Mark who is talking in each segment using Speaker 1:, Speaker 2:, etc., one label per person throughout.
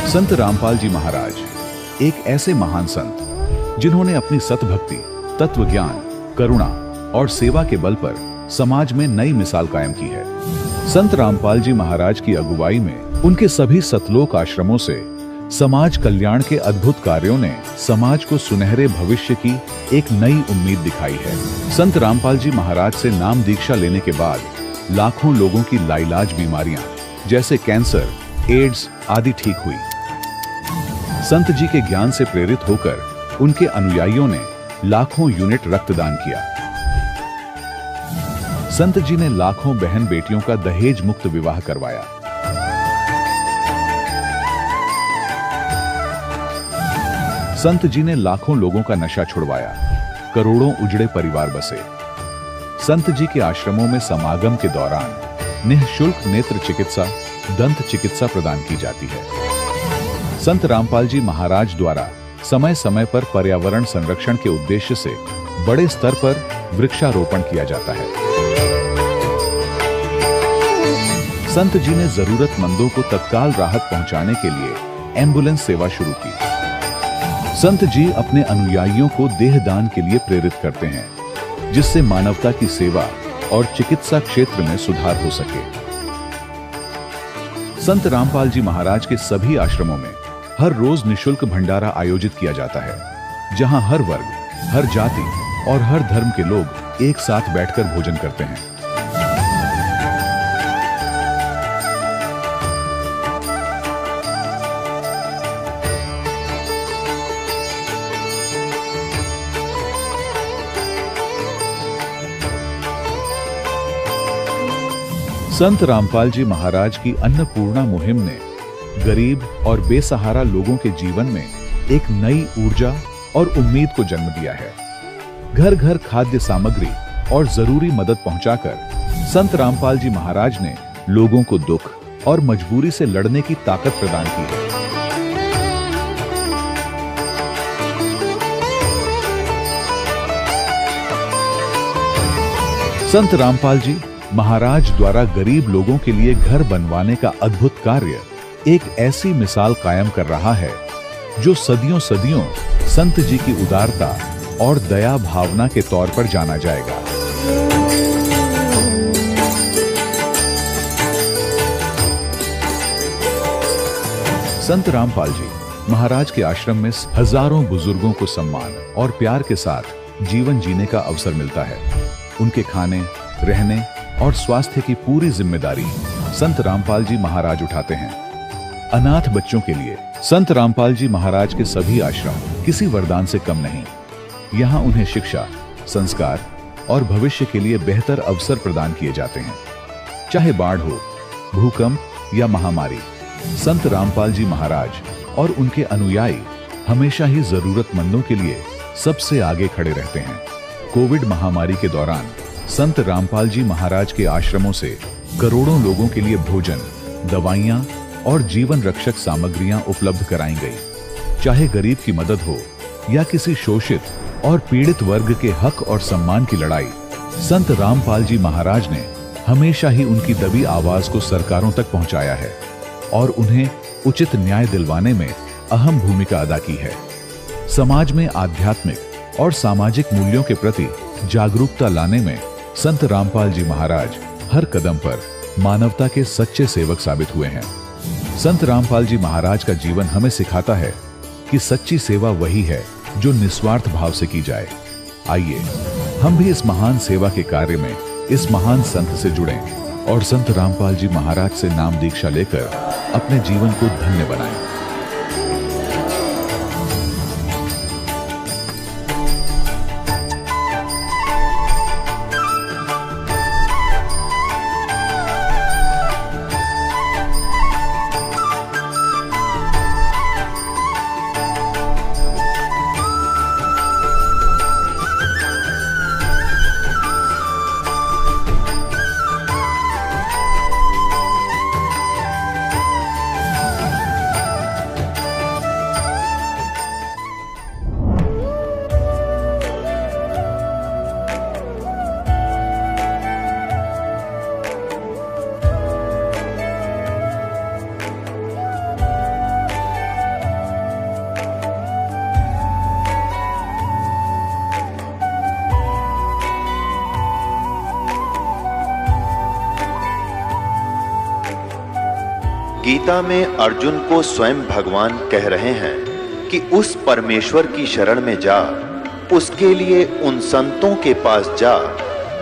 Speaker 1: संत रामपाल जी महाराज एक ऐसे महान संत जिन्होंने अपनी सतभक्ति, तत्व ज्ञान, करुणा और सेवा के बल पर समाज में नई मिसाल कायम की है। संत रामपाल जी महाराज की अगुवाई में उनके सभी सतलोक आश्रमों से समाज कल्याण के अद्भुत कार्यों ने समाज को सुनहरे भविष्य की एक नई उम्मीद दिखाई है। संत रामपाल जी महाराज से नाम दीक्षा लेने के बाद लाखों लोगों की लाइलाज बीमारियां जैसे कैंसर, एड्स आदि ठीक हुई। संत जी के ज्ञान से प्रेरित होकर उनके अनुयायियों ने लाखों यूनिट रक्तदान किया। संत जी ने लाखों बहन बेटियों का दहेज मुक्त विवाह करवाया। संत जी ने लाखों लोगों का नशा छुड़वाया, करोड़ों उजड़े परिवार बसे। संत जी के आश्रमों में समागम के दौरान निःशुल्क नेत्र चिकित्सा, दंत चिकित्सा प्रदान की जाती है। संत रामपाल जी महाराज द्वारा समय समय पर पर्यावरण संरक्षण के उद्देश्य से बड़े स्तर पर वृक्षारोपण किया जाता है। संत जी ने जरूरतमंदों को तत्काल राहत पहुंचाने के लिए एम्बुलेंस सेवा शुरू की। संत जी अपने अनुयायियों को देहदान के लिए प्रेरित करते हैं, जिससे मानवता की सेवा और चिकित्सा क्षेत्र में सुधार हो सके। संत रामपाल जी महाराज के सभी आश्रमों में हर रोज निःशुल्क भंडारा आयोजित किया जाता है, जहां हर वर्ग, हर जाति और हर धर्म के लोग एक साथ बैठकर भोजन करते हैं। संत रामपाल जी महाराज की अन्नपूर्णा मुहिम ने गरीब और बेसहारा लोगों के जीवन में एक नई ऊर्जा और उम्मीद को जन्म दिया है। घर घर खाद्य सामग्री और जरूरी मदद पहुंचाकर संत रामपाल जी महाराज ने लोगों को दुख और मजबूरी से लड़ने की ताकत प्रदान की है। संत रामपाल जी महाराज द्वारा गरीब लोगों के लिए घर बनवाने का अद्भुत कार्य एक ऐसी मिसाल कायम कर रहा है जो सदियों सदियों संत जी की उदारता और दया भावना के तौर पर जाना जाएगा। संत रामपाल जी महाराज के आश्रम में हजारों बुजुर्गों को सम्मान और प्यार के साथ जीवन जीने का अवसर मिलता है। उनके खाने, रहने और स्वास्थ्य की पूरी जिम्मेदारी संत रामपाल जी महाराज उठाते हैं। अनाथ बच्चों के लिए संत रामपाल जी महाराज के सभी आश्रम किसी वरदान से कम नहीं। यहाँ उन्हें शिक्षा, संस्कार और भविष्य के लिए बेहतर अवसर प्रदान किए जाते हैं। चाहे बाढ़ हो, भूकंप या महामारी, संत रामपाल जी महाराज और उनके अनुयायी हमेशा ही जरूरतमंदों के लिए सबसे आगे खड़े रहते हैं। कोविड महामारी के दौरान संत रामपाल जी महाराज के आश्रमों से करोड़ों लोगों के लिए भोजन, दवाइयां और जीवन रक्षक सामग्रियां उपलब्ध कराई गई। चाहे गरीब की मदद हो या किसी शोषित और पीड़ित वर्ग के हक और सम्मान की लड़ाई, संत रामपाल जी महाराज ने हमेशा ही उनकी दबी आवाज को सरकारों तक पहुंचाया है और उन्हें उचित न्याय दिलवाने में अहम भूमिका अदा की है। समाज में आध्यात्मिक और सामाजिक मूल्यों के प्रति जागरूकता लाने में संत रामपाल जी महाराज हर कदम पर मानवता के सच्चे सेवक साबित हुए हैं। संत रामपाल जी महाराज का जीवन हमें सिखाता है कि सच्ची सेवा वही है जो निस्वार्थ भाव से की जाए। आइए हम भी इस महान सेवा के कार्य में इस महान संत से जुड़ें और संत रामपाल जी महाराज से नाम दीक्षा लेकर अपने जीवन को धन्य बनाएं।
Speaker 2: गीता में अर्जुन को स्वयं भगवान कह रहे हैं कि उस परमेश्वर की शरण में जा, उसके लिए उन संतों के पास जा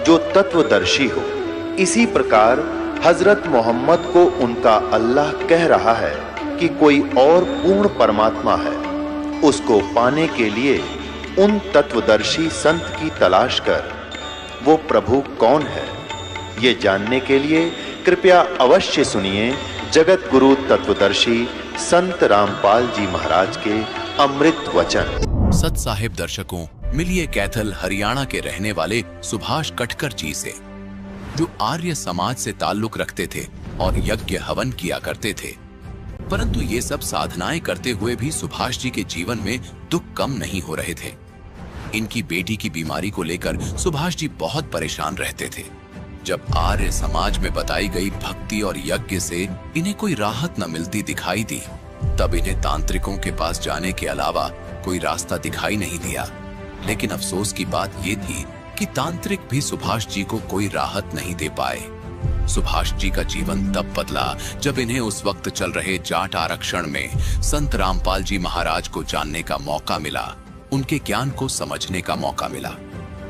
Speaker 2: जो तत्वदर्शी हो। इसी प्रकार हजरत मोहम्मद को उनका अल्लाह कह रहा है कि कोई और पूर्ण परमात्मा है, उसको पाने के लिए उन तत्वदर्शी संत की तलाश कर। वो प्रभु कौन है, ये जानने के लिए कृपया अवश्य सुनिए जगत गुरु तत्वदर्शी संत रामपाल जी महाराज के अमृत वचन।
Speaker 3: सत साहिब दर्शकों, मिलिए कैथल हरियाणा के रहने वाले सुभाष कटकर जी से, जो आर्य समाज से ताल्लुक रखते थे और यज्ञ हवन किया करते थे। परंतु ये सब साधनाएं करते हुए भी सुभाष जी के जीवन में दुख कम नहीं हो रहे थे। इनकी बेटी की बीमारी को लेकर सुभाष जी बहुत परेशान रहते थे। जब आर्य समाज में बताई गई भक्ति और यज्ञ से इन्हें कोई राहत न मिलती दिखाई दी, तब इन्हें तांत्रिकों के पास जाने के अलावा कोई रास्ता दिखाई नहीं दिया। लेकिन अफसोस की बात यह थी कि तांत्रिक भी सुभाष जी को कोई राहत नहीं दे पाए। सुभाष जी का जीवन तब बदला जब इन्हें उस वक्त चल रहे जाट आरक्षण में संत रामपाल जी महाराज को जानने का मौका मिला, उनके ज्ञान को समझने का मौका मिला।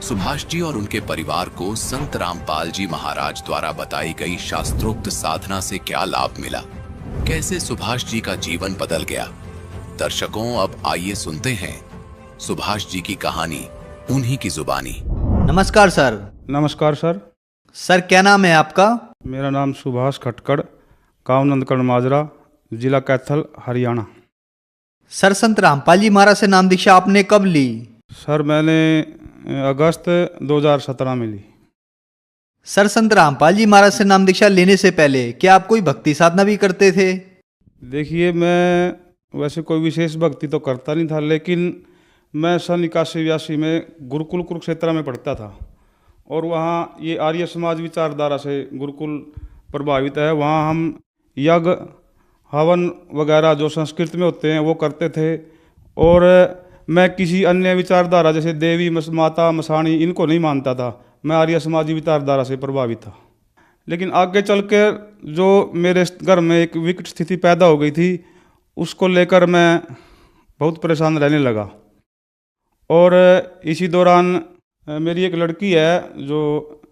Speaker 3: सुभाष जी और उनके परिवार को संत रामपाल जी महाराज द्वारा बताई गई शास्त्रोक्त साधना से क्या लाभ मिला, कैसे सुभाष जी का जीवन बदल गया। दर्शकों, अब आइए सुनते हैं सुभाष जी की कहानी उन्हीं की जुबानी।
Speaker 4: नमस्कार सर।
Speaker 5: नमस्कार सर।
Speaker 4: सर क्या नाम है आपका?
Speaker 5: मेरा नाम सुभाष खटकड़, गाँव नंदगढ़ माजरा, जिला कैथल, हरियाणा।
Speaker 4: सर, संत रामपाल जी महाराज से नाम दीक्षा आपने कब ली?
Speaker 5: सर मैंने अगस्त 2017 में ली।
Speaker 4: सर, संत रामपाल जी महाराज से नाम दीक्षा लेने से पहले क्या आप कोई भक्ति साधना भी करते थे?
Speaker 5: देखिए, मैं वैसे कोई विशेष भक्ति तो करता नहीं था, लेकिन मैं सन 81-82 में गुरुकुल कुरुक्षेत्र में पढ़ता था और वहाँ ये आर्य समाज विचारधारा से गुरुकुल प्रभावित है। वहाँ हम यज्ञ हवन वगैरह जो संस्कृत में होते हैं वो करते थे, और मैं किसी अन्य विचारधारा जैसे देवी माता मसाणी इनको नहीं मानता था। मैं आर्य समाजी विचारधारा से प्रभावित था। लेकिन आगे चल कर जो मेरे घर में एक विकट स्थिति पैदा हो गई थी, उसको लेकर मैं बहुत परेशान रहने लगा। और इसी दौरान मेरी एक लड़की है जो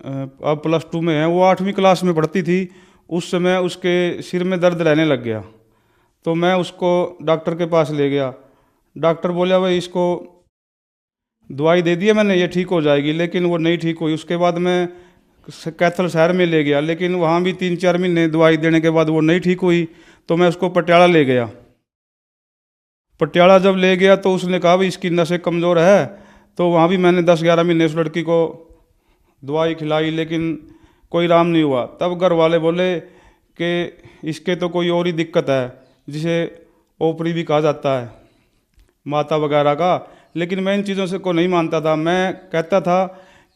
Speaker 5: अब +2 में है, वो 8वीं क्लास में पढ़ती थी। उस समय उसके सिर में दर्द रहने लग गया, तो मैं उसको डॉक्टर के पास ले गया। डॉक्टर बोला भाई इसको दवाई दे दिया मैंने, ये ठीक हो जाएगी, लेकिन वो नहीं ठीक हुई। उसके बाद मैं कैथल शहर में ले गया, लेकिन वहाँ भी 3-4 महीने दवाई देने के बाद वो नहीं ठीक हुई, तो मैं उसको पटियाला ले गया। पटियाला जब ले गया तो उसने कहा भाई इसकी नसें कमज़ोर है, तो वहाँ भी मैंने 10-11 महीने उस लड़की को दवाई खिलाई, लेकिन कोई आराम नहीं हुआ। तब घर वाले बोले कि इसके तो कोई और ही दिक्कत है, जिसे ओपरी भी कहा जाता है, माता वगैरह का। लेकिन मैं इन चीज़ों से को नहीं मानता था। मैं कहता था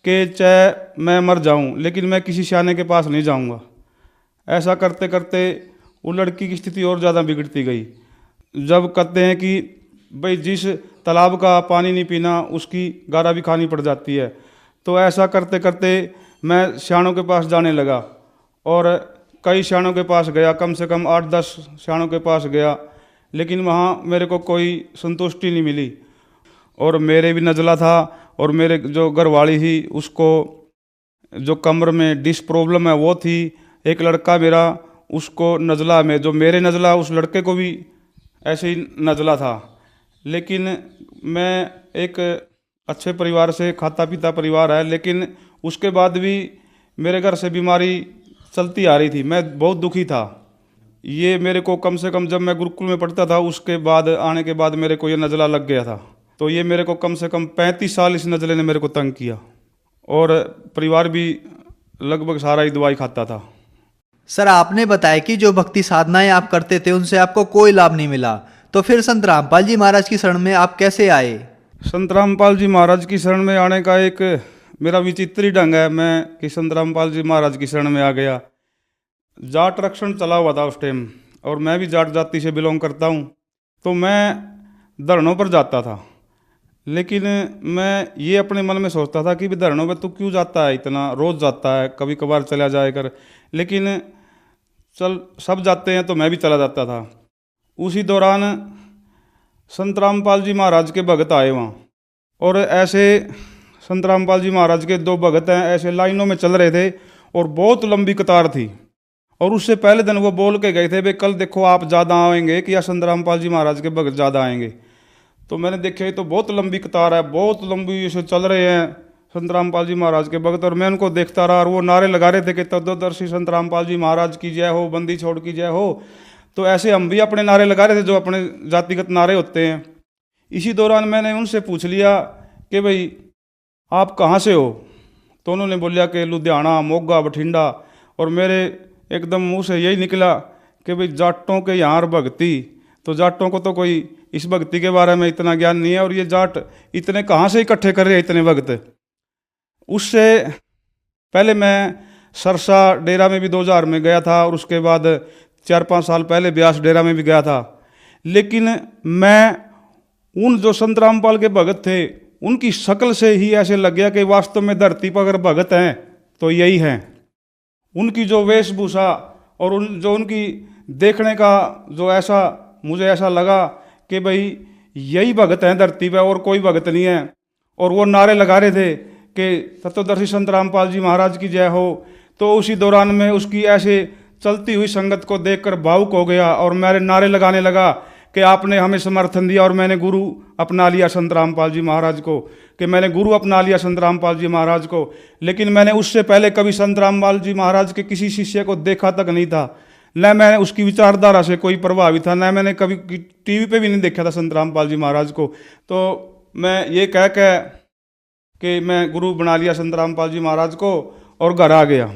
Speaker 5: कि चाहे मैं मर जाऊं, लेकिन मैं किसी सियाने के पास नहीं जाऊंगा। ऐसा करते करते वो लड़की की स्थिति और ज़्यादा बिगड़ती गई। जब कहते हैं कि भाई जिस तालाब का पानी नहीं पीना उसकी गारा भी खानी पड़ जाती है, तो ऐसा करते करते मैं सियानों के पास जाने लगा और कई सियानों के पास गया, कम से कम 8-10 सियानों के पास गया, लेकिन वहाँ मेरे को कोई संतुष्टि नहीं मिली। और मेरे भी नज़ला था, और मेरे जो घरवाली थी उसको जो कमर में डिस्क प्रॉब्लम है वो थी। एक लड़का मेरा, उसको नज़ला में जो मेरे नज़ला उस लड़के को भी ऐसे ही नज़ला था। लेकिन मैं एक अच्छे परिवार से, खाता पीता परिवार है, लेकिन उसके बाद भी मेरे घर से बीमारी चलती आ रही थी। मैं बहुत दुखी था। ये मेरे को कम से कम जब मैं गुरुकुल में पढ़ता था उसके बाद आने के बाद मेरे को ये नज़ला लग गया था। तो ये मेरे को कम से कम 35 साल इस नज़ले ने मेरे को तंग किया, और परिवार भी लगभग सारा ही दवाई खाता था।
Speaker 4: सर, आपने बताया कि जो भक्ति साधनाएं आप करते थे उनसे आपको कोई लाभ नहीं मिला, तो फिर संत रामपाल जी महाराज की शरण में आप कैसे आए?
Speaker 5: संत रामपाल जी महाराज की शरण में आने का एक मेरा विचित्र ही ढंग है। मैं कि संत रामपाल जी महाराज की शरण में आ गया। जाट आरक्षण चला हुआ था उस टाइम, और मैं भी जाट जाति से बिलोंग करता हूँ, तो मैं धरनों पर जाता था। लेकिन मैं ये अपने मन में सोचता था कि भी धरनों में तू क्यों जाता है, इतना रोज़ जाता है, कभी कभार चला जाए कर। लेकिन चल सब जाते हैं तो मैं भी चला जाता था। उसी दौरान संत रामपाल जी महाराज के भगत आए वहाँ, और ऐसे संत रामपाल जी महाराज के 2 भगत हैं, ऐसे लाइनों में चल रहे थे और बहुत लंबी कतार थी। और उससे पहले दिन वो बोल के गए थे, भाई कल देखो आप ज़्यादा आएंगे कि या संत रामपाल जी महाराज के भगत ज़्यादा आएंगे। तो मैंने देखा तो बहुत लंबी कतार है, बहुत लंबी ऐसे चल रहे हैं संत रामपाल जी महाराज के भगत। और मैं उनको देखता रहा और वो नारे लगा रहे थे कि तत्वदर्शी संत रामपाल जी महाराज की जय हो, बंदी छोड़ की जय हो। तो ऐसे हम भी अपने नारे लगा रहे थे, जो अपने जातिगत नारे होते हैं। इसी दौरान मैंने उनसे पूछ लिया कि भाई आप कहाँ से हो? तो उन्होंने बोलिया कि लुधियाना, मोगा, बठिंडा। और मेरे एकदम मुंह से यही निकला कि भाई जाटों के यहाँ भक्ति, तो जाटों को तो कोई इस भक्ति के बारे में इतना ज्ञान नहीं है, और ये जाट इतने कहाँ से इकट्ठे कर रहे हैं इतने भक्त। उससे पहले मैं सरसा डेरा में भी 2000 में गया था, और उसके बाद 4-5 साल पहले ब्यास डेरा में भी गया था। लेकिन मैं उन जो संत रामपाल के भगत थे उनकी शक्ल से ही ऐसे लग गया कि वास्तव में धरती पर अगर भगत हैं तो यही हैं। उनकी जो वेशभूषा और उनकी देखने का जो ऐसा मुझे ऐसा लगा कि भाई यही भगत हैं धरती पर, और कोई भगत नहीं है। और वो नारे लगा रहे थे कि तत्वदर्शी संत रामपाल जी महाराज की जय हो। तो उसी दौरान में उसकी ऐसे चलती हुई संगत को देखकर भावुक हो गया और मेरे नारे लगाने लगा कि आपने हमें समर्थन दिया और मैंने गुरु अपना लिया संत रामपाल जी महाराज को, कि मैंने गुरु अपना लिया संत रामपाल जी महाराज को। लेकिन मैंने उससे पहले कभी संत रामपाल जी महाराज के किसी शिष्य को देखा तक नहीं था, न मैंने उसकी विचारधारा से कोई प्रभावित था, न मैंने कभी टीवी पे भी नहीं देखा था संत रामपाल जी महाराज को। तो मैं ये कह के कि मैं गुरु बना लिया संत रामपाल जी महाराज को और घर आ गया।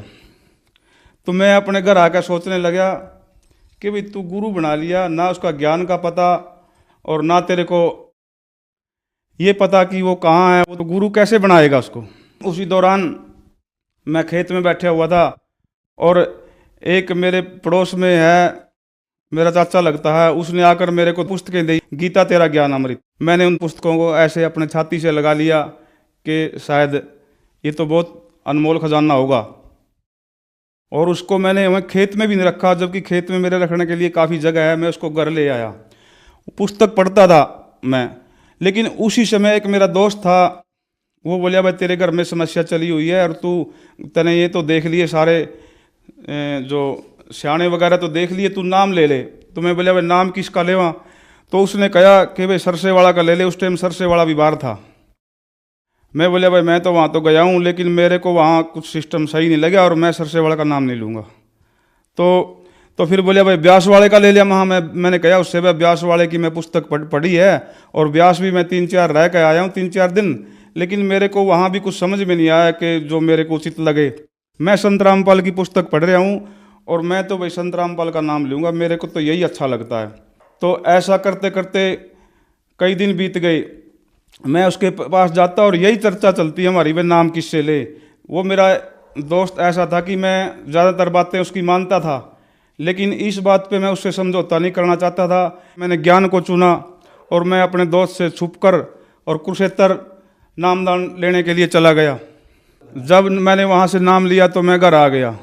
Speaker 5: तो मैं अपने घर आकर सोचने लगा कि भाई तू गुरु बना लिया, ना उसका ज्ञान का पता और ना तेरे को ये पता कि वो कहाँ है, वो तो गुरु कैसे बनाएगा उसको। उसी दौरान मैं खेत में बैठा हुआ था और एक मेरे पड़ोस में है, मेरा चाचा लगता है, उसने आकर मेरे को पुस्तकें दी, गीता तेरा ज्ञान अमृत। मैंने उन पुस्तकों को ऐसे अपने छाती से लगा लिया कि शायद ये तो बहुत अनमोल खजाना होगा। और उसको मैंने वहाँ खेत में भी नहीं रखा, जबकि खेत में मेरे रखने के लिए काफ़ी जगह है। मैं उसको घर ले आया, पुस्तक पढ़ता था मैं। लेकिन उसी समय एक मेरा दोस्त था, वो बोलिया भाई तेरे घर में समस्या चली हुई है और तूने ये तो देख लिए सारे जो सियाने वगैरह तो देख लिए, तू नाम ले ले। तो मैं बोलिया भाई नाम किसका लेवा? तो उसने कहा कि भाई सरसे वाला का ले ले। उस टाइम सरसे वाला भी बाहर था। मैं बोलिया भाई मैं तो वहाँ तो गया हूँ, लेकिन मेरे को वहाँ कुछ सिस्टम सही नहीं लगा और मैं सरसे वाला का नाम नहीं लूँगा। तो फिर बोलिया भाई ब्यास वाले का ले लिया। वहाँ मैंने कहा उससे भाई ब्यास वाले की मैं पुस्तक पढ़ी है और ब्यास भी मैं 3-4 रह के आया हूँ 3-4 दिन, लेकिन मेरे को वहाँ भी कुछ समझ में नहीं आया कि जो मेरे को उचित लगे। मैं संत रामपाल की पुस्तक पढ़ रहा हूँ और मैं तो भाई संत रामपाल का नाम लूँगा, मेरे को तो यही अच्छा लगता है। तो ऐसा करते करते कई दिन बीत गए। मैं उसके पास जाता और यही चर्चा चलती है हमारी, भाई नाम किससे ले। वो मेरा दोस्त ऐसा था कि मैं ज़्यादातर बातें उसकी मानता था, लेकिन इस बात पे मैं उससे समझौता नहीं करना चाहता था। मैंने ज्ञान को चुना और मैं अपने दोस्त से छुपकर और कुरुक्षेत्र नामदान लेने के लिए चला गया। जब मैंने वहाँ से नाम लिया तो मैं घर आ गया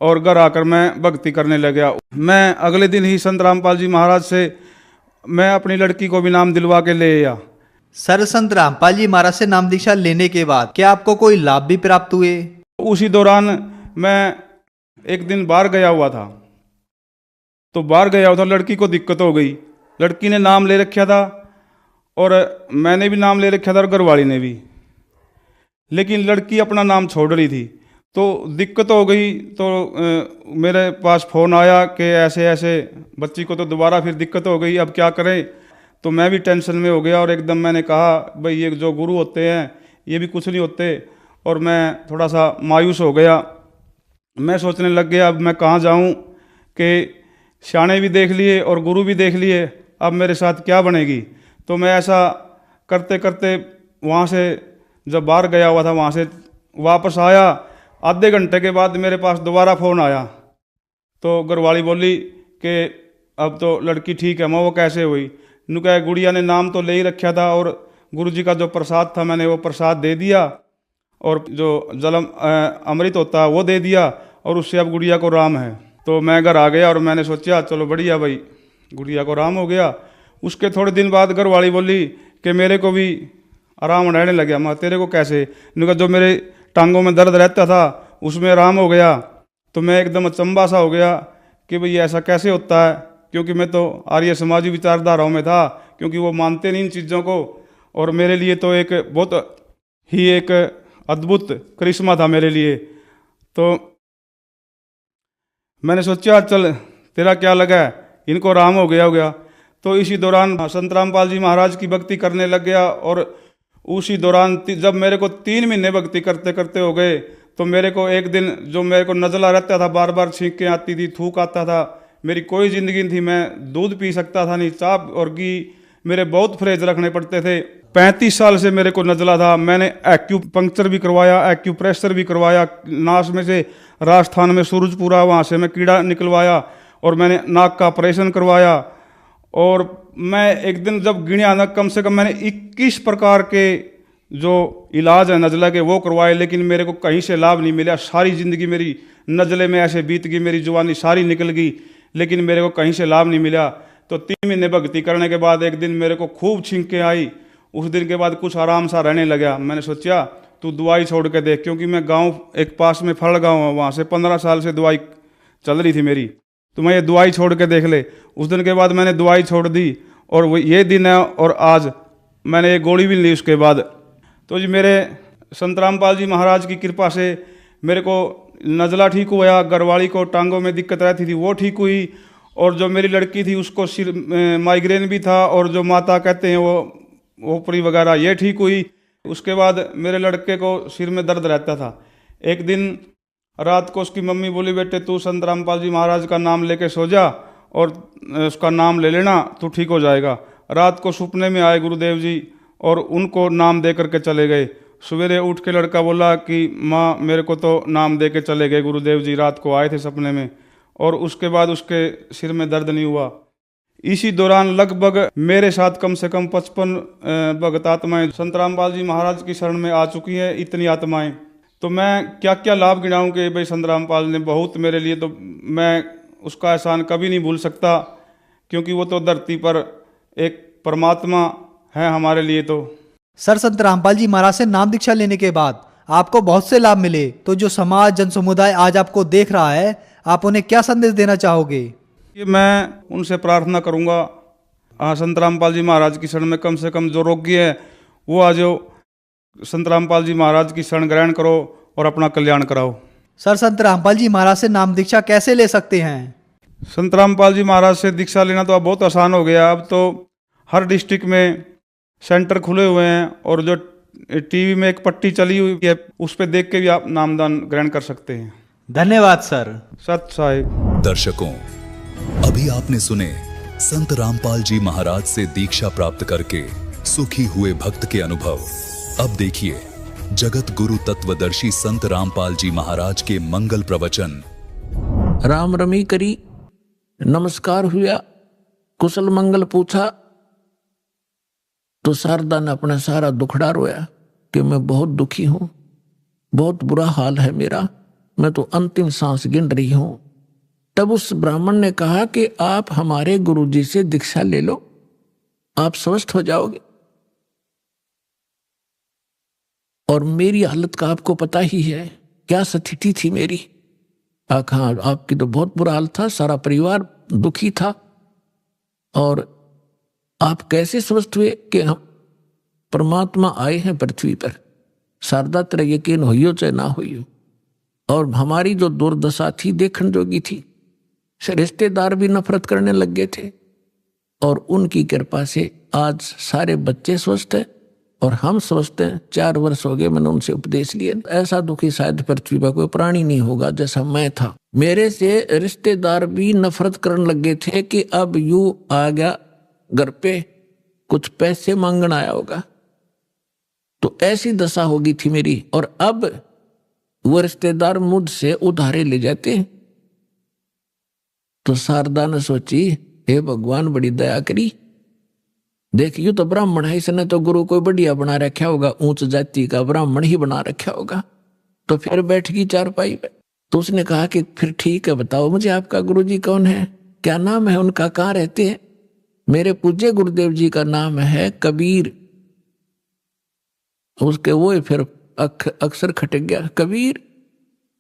Speaker 5: और घर आकर मैं भक्ति करने लग गया। मैं अगले दिन ही संत रामपाल जी महाराज से मैं अपनी लड़की को भी नाम दिलवा के ले आया।
Speaker 4: सर, संत रामपाल जी महाराज से नाम दीक्षा लेने के बाद क्या आपको कोई लाभ भी प्राप्त हुए?
Speaker 5: उसी दौरान मैं एक दिन बाहर गया हुआ था, तो बाहर गया हुआ था, लड़की को दिक्कत हो गई। लड़की ने नाम ले रखा था और मैंने भी नाम ले रखा था और घरवाली ने भी, लेकिन लड़की अपना नाम छोड़ रही थी। तो दिक्कत हो गई। तो मेरे पास फ़ोन आया कि ऐसे ऐसे बच्ची को तो दोबारा फिर दिक्कत हो गई, अब क्या करें। तो मैं भी टेंशन में हो गया और एकदम मैंने कहा भाई ये जो गुरु होते हैं ये भी कुछ नहीं होते, और मैं थोड़ा सा मायूस हो गया। मैं सोचने लग गया अब मैं कहाँ जाऊँ कि सियाने भी देख लिए और गुरु भी देख लिए, अब मेरे साथ क्या बनेगी। तो मैं ऐसा करते करते वहाँ से जब बाहर गया हुआ था वहाँ से वापस आया, आधे घंटे के बाद मेरे पास दोबारा फ़ोन आया। तो घरवाली बोली कि अब तो लड़की ठीक है। मैं वो कैसे हुई? नु कहा गुड़िया ने नाम तो ले ही रखा था और गुरुजी का जो प्रसाद था मैंने वो प्रसाद दे दिया और जो जलम अमृत होता है वो दे दिया और उससे अब गुड़िया को राम है। तो मैं घर आ गया और मैंने सोचा चलो बढ़िया भाई, गुड़िया को आराम हो गया। उसके थोड़े दिन बाद घर वाली बोली कि मेरे को भी आराम रहने लग गया। मैं तेरे को कैसे? मैंने कहा जो मेरे टांगों में दर्द रहता था उसमें आराम हो गया। तो मैं एकदम अचंभा सा हो गया कि भाई ऐसा कैसे होता है, क्योंकि मैं तो आर्य समाजी विचारधाराओं में था, क्योंकि वो मानते नहीं इन चीज़ों को। और मेरे लिए तो एक बहुत ही एक अद्भुत करिश्मा था मेरे लिए। तो मैंने सोचा चल तेरा क्या लगा है, इनको आराम हो गया। तो इसी दौरान संत रामपाल जी महाराज की भक्ति करने लग गया। और उसी दौरान जब मेरे को 3 महीने भक्ति करते करते हो गए, तो मेरे को एक दिन जो मेरे को नज़ला रहता था, बार बार छींकें आती थी, थूक आता था, मेरी कोई ज़िंदगी नहीं थी, मैं दूध पी सकता था नहीं, चाप और घी मेरे बहुत फ्रेज रखने पड़ते थे। 35 साल से मेरे को नज़ला था। मैंने एक्यूपंक्चर भी करवाया, एक्यूप्रेशर भी करवाया, नाक में से राजस्थान में सूरजपुरा वहाँ से मैं कीड़ा निकलवाया, और मैंने नाक का ऑपरेशन करवाया। और मैं एक दिन जब गिना ना, कम से कम मैंने 21 प्रकार के जो इलाज है नज़ला के वो करवाए, लेकिन मेरे को कहीं से लाभ नहीं मिला। सारी ज़िंदगी मेरी नज़ले में ऐसे बीत गई, मेरी जवानी सारी निकल गई, लेकिन मेरे को कहीं से लाभ नहीं मिला। तो 3 महीने भक्ति करने के बाद एक दिन मेरे को खूब छींकें आई। उस दिन के बाद कुछ आराम सा रहने लगा। मैंने सोचा तू दवाई छोड़ के देख, क्योंकि मैं गांव एक पास में फल गाँव है, वहाँ से 15 साल से दवाई चल रही थी मेरी, तो मैं ये दवाई छोड़ के देख ले। उस दिन के बाद मैंने दवाई छोड़ दी, और वो ये दिन है, और आज मैंने ये गोली भी ली उसके बाद। तो जी मेरे संत रामपाल जी महाराज की कृपा से मेरे को नज़ला ठीक हुआ, घरवाली को टांगों में दिक्कत रहती थी वो ठीक हुई, और जो मेरी लड़की थी उसको सिर माइग्रेन भी था, और जो माता कहते हैं वो ओपरी वगैरह ये ठीक हुई। उसके बाद मेरे लड़के को सिर में दर्द रहता था। एक दिन रात को उसकी मम्मी बोली बेटे तू संत रामपाल जी महाराज का नाम लेके सो जा, और उसका नाम ले लेना, तू ठीक हो जाएगा। रात को सपने में आए गुरुदेव जी, और उनको नाम दे करके चले गए। सवेरे उठ के लड़का बोला कि माँ मेरे को तो नाम दे के चले गए गुरुदेव जी, रात को आए थे सपने में, और उसके बाद उसके सिर में दर्द नहीं हुआ। इसी दौरान लगभग मेरे साथ कम से कम 55 भगत आत्माएं संत रामपाल जी महाराज की शरण में आ चुकी हैं। इतनी आत्माएं, तो मैं क्या क्या लाभ गिनाऊं कि भाई संत रामपाल ने बहुत मेरे लिए, तो मैं उसका एहसान कभी नहीं भूल सकता, क्योंकि वो तो धरती पर एक परमात्मा है हमारे लिए। तो
Speaker 4: सर, संत रामपाल जी महाराज से नाम दीक्षा लेने के बाद आपको बहुत से लाभ मिले, तो जो समाज जन समुदाय आज आपको देख रहा है, आप उन्हें क्या संदेश देना चाहोगे?
Speaker 5: ये मैं उनसे प्रार्थना करूँगा, संत रामपाल जी महाराज की शरण में कम से कम जो रोगी है वो आज संत रामपाल जी महाराज की शरण ग्रहण करो और अपना कल्याण कराओ।
Speaker 4: सर, संत रामपाल जी महाराज से नाम दीक्षा कैसे ले सकते हैं?
Speaker 5: संत रामपाल जी महाराज से दीक्षा लेना तो अब बहुत आसान हो गया। अब तो हर डिस्ट्रिक्ट में सेंटर खुले हुए हैं, और जो टीवी में एक पट्टी चली हुई है उस पर देख के भी आप नामदान ग्रहण कर सकते हैं।
Speaker 4: धन्यवाद सर।
Speaker 5: सत साहिब।
Speaker 6: दर्शकों, अभी आपने सुने संत रामपाल जी महाराज से दीक्षा प्राप्त करके सुखी हुए भक्त के अनुभव। अब देखिए जगत गुरु तत्वदर्शी संत रामपाल जी महाराज के मंगल प्रवचन।
Speaker 7: राम रमी करी, नमस्कार हुआ, कुशल मंगल पूछा, तो शारदा ने अपना सारा दुखड़ा रोया कि मैं बहुत दुखी हूं, बहुत बुरा हाल है मेरा, मैं तो अंतिम सांस गिन रही हूं। तब उस ब्राह्मण ने कहा कि आप हमारे गुरुजी से दीक्षा ले लो, आप स्वस्थ हो जाओगे, और मेरी हालत का आपको पता ही है, क्या स्थिति थी मेरी। हाँ, आपकी तो बहुत बुरा हाल था, सारा परिवार दुखी था, और आप कैसे स्वस्थ हुए कि हम परमात्मा आए हैं पृथ्वी पर। शारदा तेरा यकीन होइयो चाहे ना होइयो, और हमारी जो दुर्दशा थी देखने जोगी थी, रिश्तेदार भी नफरत करने लग गए थे, और उनकी कृपा से आज सारे बच्चे स्वस्थ हैं और हम स्वस्थ हैं। 4 वर्ष हो गए मैंने उनसे उपदेश लिए। ऐसा दुखी शायद पृथ्वी पर कोई प्राणी नहीं होगा जैसा मैं था। मेरे से रिश्तेदार भी नफरत करने लग गए थे कि अब यूं आ गया घर पे, कुछ पैसे मांगना आया होगा, तो ऐसी दशा होगी थी मेरी। और अब वो रिश्तेदार मुझसे उधारे ले जाते हैं। तो शारदा ने सोची, हे भगवान बड़ी दया करी, देखियो तो ब्राह्मण है, इसने तो गुरु कोई बढ़िया बना रखा होगा, ऊंच जाति का ब्राह्मण ही बना रखा होगा। तो फिर बैठ गई चारपाई पे। तो उसने कहा कि फिर ठीक है, बताओ मुझे आपका गुरुजी कौन है, क्या नाम है उनका, कहाँ रहते हैं। मेरे पूज्य गुरुदेव जी का नाम है कबीर। उसके वो फिर अक्सर खटक गया, कबीर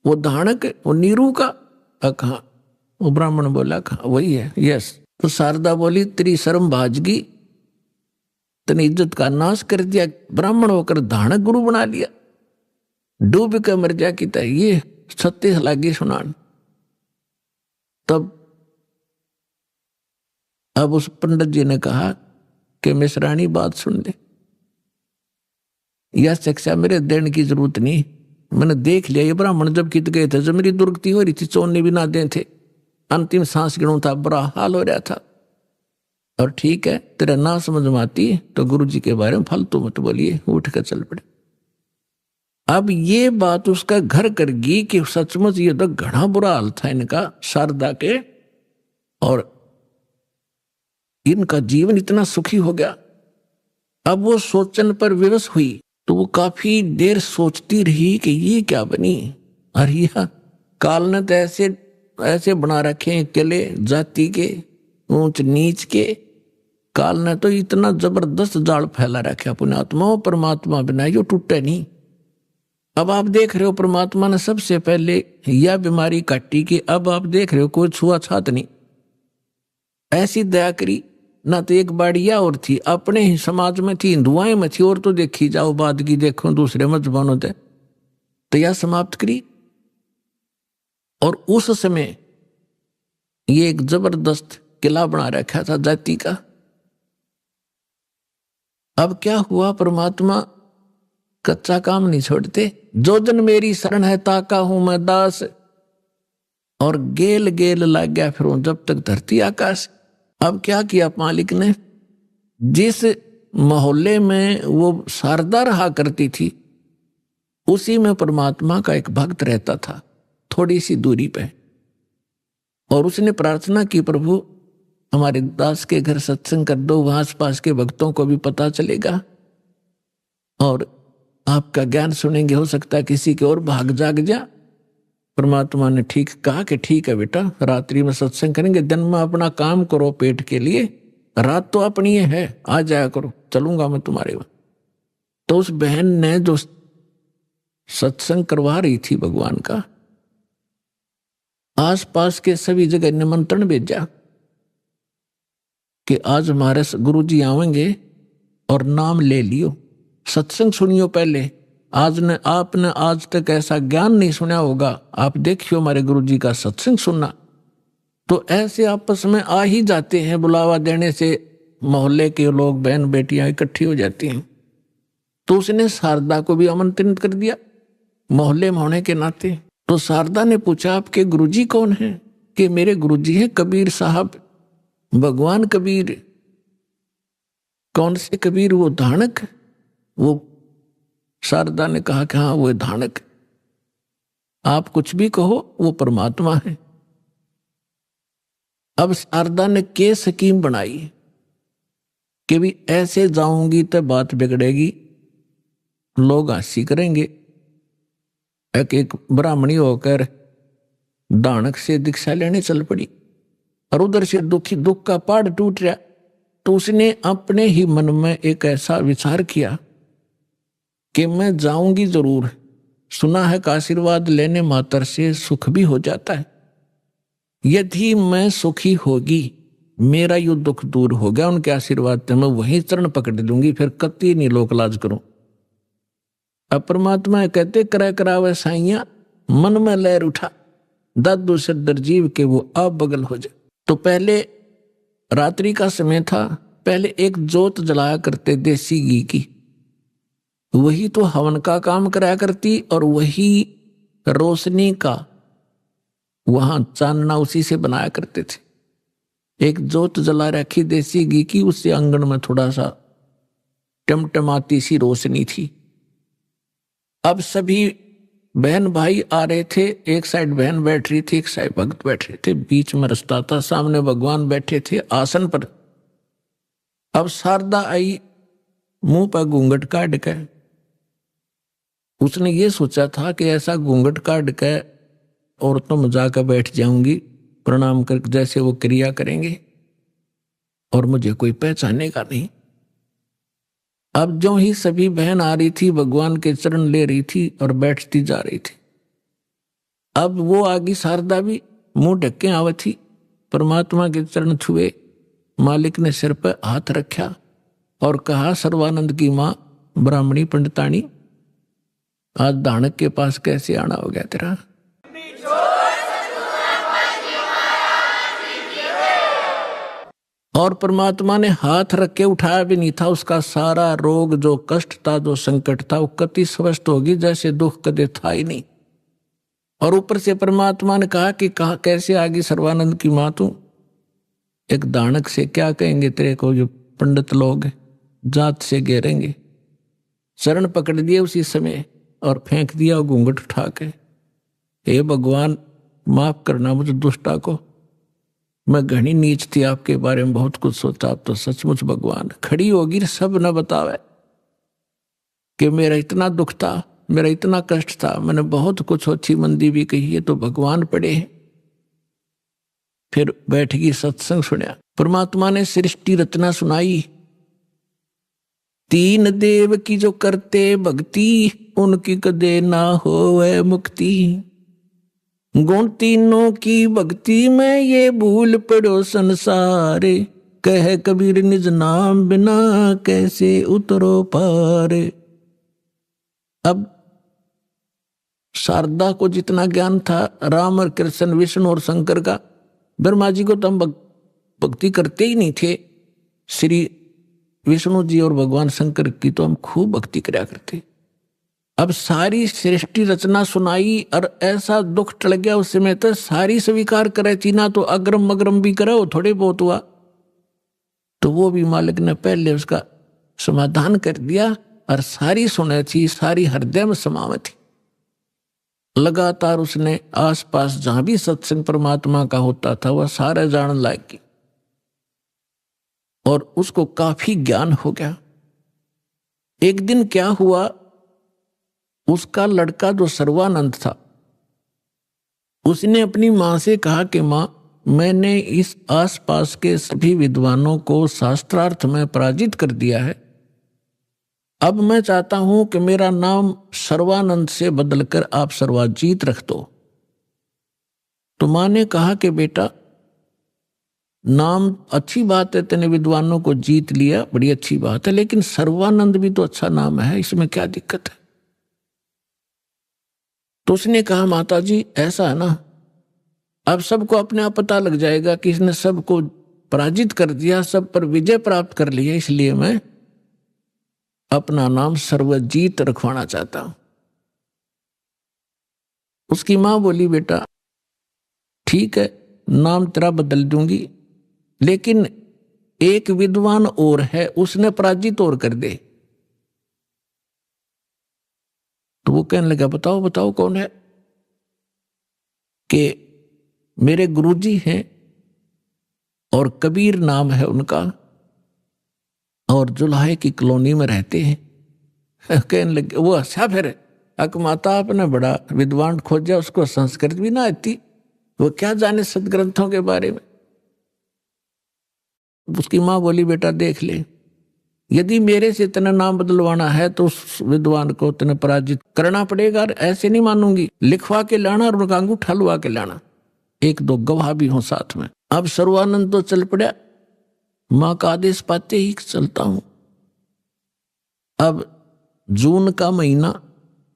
Speaker 7: वो धाणक वो नीरू का। कहा, वो ब्राह्मण बोला कहा वही है, यस। तो शारदा बोली तेरी शर्म भाजगी, तने इज्जत का नाश कर दिया, ब्राह्मण होकर धाणक गुरु बना लिया, डूब के मर जा की तरह, ये सत्य लागी सुनान। तब अब उस पंडित जी ने कहा कि मिश्राणी बात सुन ले, यह शिक्षा मेरे देने की जरूरत नहीं, मैंने देख लिया ये ब्राह्मण जब कित गए थे, जब मेरी दुर्गति हो रही थी, चोरने भी ना दे थे, अंतिम सांस गिनों था, बुरा हाल हो रहा था। और ठीक है, तेरा ना समझ में आती तो गुरु जी के बारे में फालतू मत बोलिए, उठ कर चल पड़े। अब ये बात उसका घर कर गई कि सचमुच ये तो घना बुरा हाल था इनका, शारदा के, और इनका जीवन इतना सुखी हो गया। अब वो सोचन पर विवश हुई तो वो काफी देर सोचती रही कि ये क्या बनी। और यह काल ने तो ऐसे बना रखे हैं किले जाति के, ऊंच नीच के। काल ने तो इतना जबरदस्त जाल फैला रखा पुण्यात्मा, परमात्मा बिना यो टूटे नहीं। अब आप देख रहे हो परमात्मा ने सबसे पहले यह बीमारी काटी कि अब आप देख रहे हो कोई छुआछात नहीं, ऐसी दया करी ना। तो एक बाड़िया और थी, अपने ही समाज में थी, हिंदुआएं में थी, और तो देखी जाओ बाद की देखो दूसरे मजहबों थे, तो यह समाप्त करी। और उस समय ये एक जबरदस्त किला बना रखा था जाति का। अब क्या हुआ, परमात्मा कच्चा काम नहीं छोड़ते। जो जन मेरी शरण है ताका हूं मैं दास, और गेल गेल लग गया फिर जब तक धरती आकाश। अब क्या किया मालिक ने, जिस मोहल्ले में वो शारदा रहा करती थी उसी में परमात्मा का एक भक्त रहता था, थोड़ी सी दूरी पे। और उसने प्रार्थना की, प्रभु हमारे दास के घर सत्संग कर दो, वहां आसपास के भक्तों को भी पता चलेगा और आपका ज्ञान सुनेंगे, हो सकता है किसी के और भाग जाग जा। परमात्मा ने ठीक कहा कि ठीक है बेटा, रात्रि में सत्संग करेंगे, दिन में अपना काम करो पेट के लिए, रात तो अपनी है, आ जाया करो, चलूंगा मैं तुम्हारे वहां। तो उस बहन ने जो सत्संग करवा रही थी भगवान का, आसपास के सभी जगह निमंत्रण भेजा कि आज हमारे गुरुजी आवेंगे और नाम ले लियो, सत्संग सुनियो पहले। आपने आज तक ऐसा ज्ञान नहीं सुना होगा, आप देखियो हमारे गुरुजी का सत्संग सुनना। तो ऐसे आपस में आ ही जाते हैं, बुलावा देने से मोहल्ले के लोग, बहन बेटियां इकट्ठी हो जाती हैं। तो उसने शारदा को भी आमंत्रित कर दिया मोहल्ले में होने के नाते। तो शारदा ने पूछा आपके गुरुजी कौन हैं? कि मेरे गुरुजी हैं कबीर साहब, भगवान कबीर। कौन से कबीर? वो धाणक। वो शारदा ने कहा कि हाँ वो धाणक, आप कुछ भी कहो वो परमात्मा है। अब शारदा ने के स्कीम बनाई कि भी ऐसे जाऊंगी तो बात बिगड़ेगी, लोग हंसी करेंगे। एक ब्राह्मणी होकर दानक से दीक्षा लेने चल पड़ी और उधर से दुख का पहाड़ टूट रहा। तो उसने अपने ही मन में एक ऐसा विचार किया कि मैं जाऊंगी जरूर, सुना है का आशीर्वाद लेने मात्र से सुख भी हो जाता है। यदि मैं सुखी होगी, मेरा यो दुख दूर हो गया उनके आशीर्वाद से, मैं वहीं चरण पकड़ लूंगी, फिर कति नहीं लोक लाज करूं। अब परमात्मा कहते करा करावे साइया, मन में लहर उठा, दादू सदर जीव के वो अब बगल हो जाए। तो पहले रात्रि का समय था, पहले एक जोत जलाया करते देसी घी की, वही तो हवन का काम कराया करती, और वही रोशनी का वहां चांदना उसी से बनाया करते थे। एक जोत जला रखी देसी घी की, उससे आंगन में थोड़ा सा टमटमाती सी रोशनी थी। अब सभी बहन भाई आ रहे थे, एक साइड बहन बैठ रही थी, एक साइड भक्त बैठ रहे थे, बीच में रास्ता था, सामने भगवान बैठे थे आसन पर। अब शारदा आई, मुंह पर घूंघट काट के। उसने ये सोचा था कि ऐसा घूंघट काट के और तुम जाकर बैठ जाऊंगी प्रणाम कर, जैसे वो क्रिया करेंगे, और मुझे कोई पहचानेगा नहीं। अब जो ही सभी बहन आ रही थी, भगवान के चरण ले रही थी और बैठती जा रही थी। अब वो आगे शारदा भी मुंह ढक्के आवत थी, परमात्मा के चरण छुए, मालिक ने सिर पर हाथ रखा और कहा, सर्वानंद की माँ ब्राह्मणी पंडितानी, आज दानक के पास कैसे आना हो गया तेरा? और परमात्मा ने हाथ रख के उठाया भी नहीं था, उसका सारा रोग, जो कष्ट था, जो संकट था, वो कति स्वस्थ होगी जैसे दुख कदे था ही नहीं। और ऊपर से परमात्मा ने कहा कि कहा कैसे आगे सर्वानंद की माँ तू? एक दानक से क्या कहेंगे तेरे को, जो पंडित लोग जात से घेरेंगे। चरण पकड़ दिए उसी समय और फेंक दिया घूंघट उठा के, हे भगवान माफ करना मुझे दुष्टा को, मैं घनी नीच थी, आपके बारे में बहुत कुछ सोचा, आप तो सचमुच भगवान। खड़ी होगी सब न बतावे कि मेरा इतना दुख था, मेरा इतना कष्ट था, मैंने बहुत कुछ अच्छी मंदी भी कही है, तो भगवान पड़े हैं। फिर बैठ गई, सत्संग सुना, परमात्मा ने सृष्टि रचना सुनाई। तीन देव की जो करते भक्ति, उनकी कदे ना होवे मुक्ति। गुण तीनों की भक्ति में ये भूल पड़ो संसारे, कह कबीर निज नाम बिना कैसे उतरो पारे। अब शारदा को जितना ज्ञान था राम और कृष्ण, विष्णु और शंकर का, ब्रह्मा जी को तो हम भक्ति करते ही नहीं थे, श्री विष्णु जी और भगवान शंकर की तो हम खूब भक्ति कराया करते। अब सारी सृष्टि रचना सुनाई और ऐसा दुख टल गया उस समय, तो सारी स्वीकार करे थी ना, तो अग्रम मग्रम भी करे, वो थोड़े बहुत हुआ, तो वो भी मालिक ने पहले उसका समाधान कर दिया और सारी सुने थी, सारी हृदय में समावे थी। लगातार उसने आसपास जहां भी सत्संग परमात्मा का होता था वह सारे जान लायक, और उसको काफी ज्ञान हो गया। एक दिन क्या हुआ, उसका लड़का जो सर्वानंद था, उसने अपनी मां से कहा कि मां, मैंने इस आसपास के सभी विद्वानों को शास्त्रार्थ में पराजित कर दिया है, अब मैं चाहता हूं कि मेरा नाम सर्वानंद से बदलकर आप सर्वाजीत रख दो। तो मां ने कहा कि बेटा, नाम अच्छी बात है, तेने विद्वानों को जीत लिया, बड़ी अच्छी बात है, लेकिन सर्वानंद भी तो अच्छा नाम है, इसमें क्या दिक्कत है? तो उसने कहा, माता जी ऐसा है ना, अब सबको अपने आप पता लग जाएगा कि इसने सबको पराजित कर दिया, सब पर विजय प्राप्त कर लिया, इसलिए मैं अपना नाम सर्वजीत रखवाना चाहता हूं। उसकी मां बोली, बेटा ठीक है, नाम तेरा बदल दूंगी, लेकिन एक विद्वान और है, उसने पराजित और कर दे। तो वो कहने लगा, बताओ बताओ कौन है? कि मेरे गुरुजी हैं और कबीर नाम है उनका, और जुलाहे की कॉलोनी में रहते हैं। कहने लगे, वो हंसा फिर, अक माता आपने बड़ा विद्वान खोजा, उसको संस्कृत भी ना आती, वो क्या जाने सदग्रंथों के बारे में। उसकी मां बोली, बेटा देख ले, यदि मेरे से तेना नाम बदलवाना है तो उस विद्वान को तेने पराजित करना पड़ेगा, ऐसे नहीं मानूंगी, लिखवा के लाना और उनका अंगूठा लुआ के लाना, एक दो गवाह भी हो साथ में। अब सर्वानंद तो चल पड़ा, मां का आदेश पाते ही चलता हूं। अब जून का महीना,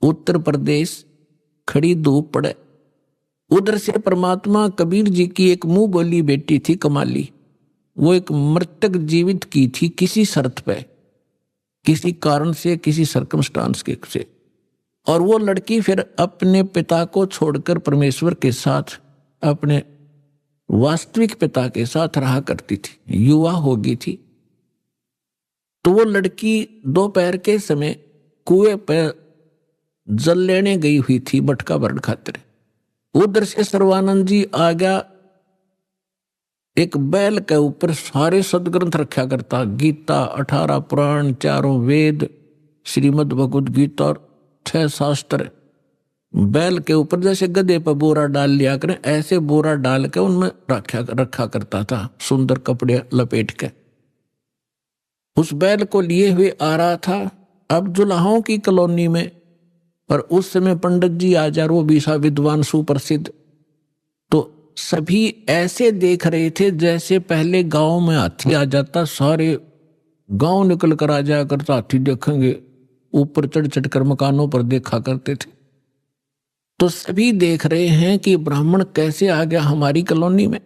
Speaker 7: उत्तर प्रदेश, खड़ी धूप पड़े, उधर से परमात्मा कबीर जी की एक मुंह बोली बेटी थी कमाली, वो एक मृतक जीवित की थी किसी शर्त पे, किसी कारण से, किसी सर्कमस्टांस के से, और वो लड़की फिर अपने पिता को छोड़कर परमेश्वर के साथ, अपने वास्तविक पिता के साथ रहा करती थी, युवा हो गई थी। तो वो लड़की दोपहर के समय कुएं पर जल लेने गई हुई थी मटका भरण खातिर। उधर से सर्वानंद जी आ गया, एक बैल के ऊपर सारे सदग्रंथ रखा करता, गीता, 18 पुराण, 4 वेद, श्रीमद् भगवद गीता और 6 शास्त्र, बैल के ऊपर जैसे गधे पर बोरा डाल लिया करें, ऐसे बोरा डाल के उनमें रखा करता था, सुंदर कपड़े लपेट के। उस बैल को लिए हुए आ रहा था। अब जुलाहों की कॉलोनी में, पर उस समय पंडित जी आचार्य, वो भी विद्वान सुप्रसिद्ध, तो सभी ऐसे देख रहे थे जैसे पहले गांव में हाथी आ जाता, सारे गांव निकल कर आ जाया करता, हाथी देखेंगे, ऊपर चढ़ चढ़ कर मकानों पर देखा करते थे। तो सभी देख रहे हैं कि ब्राह्मण कैसे आ गया हमारी कॉलोनी में।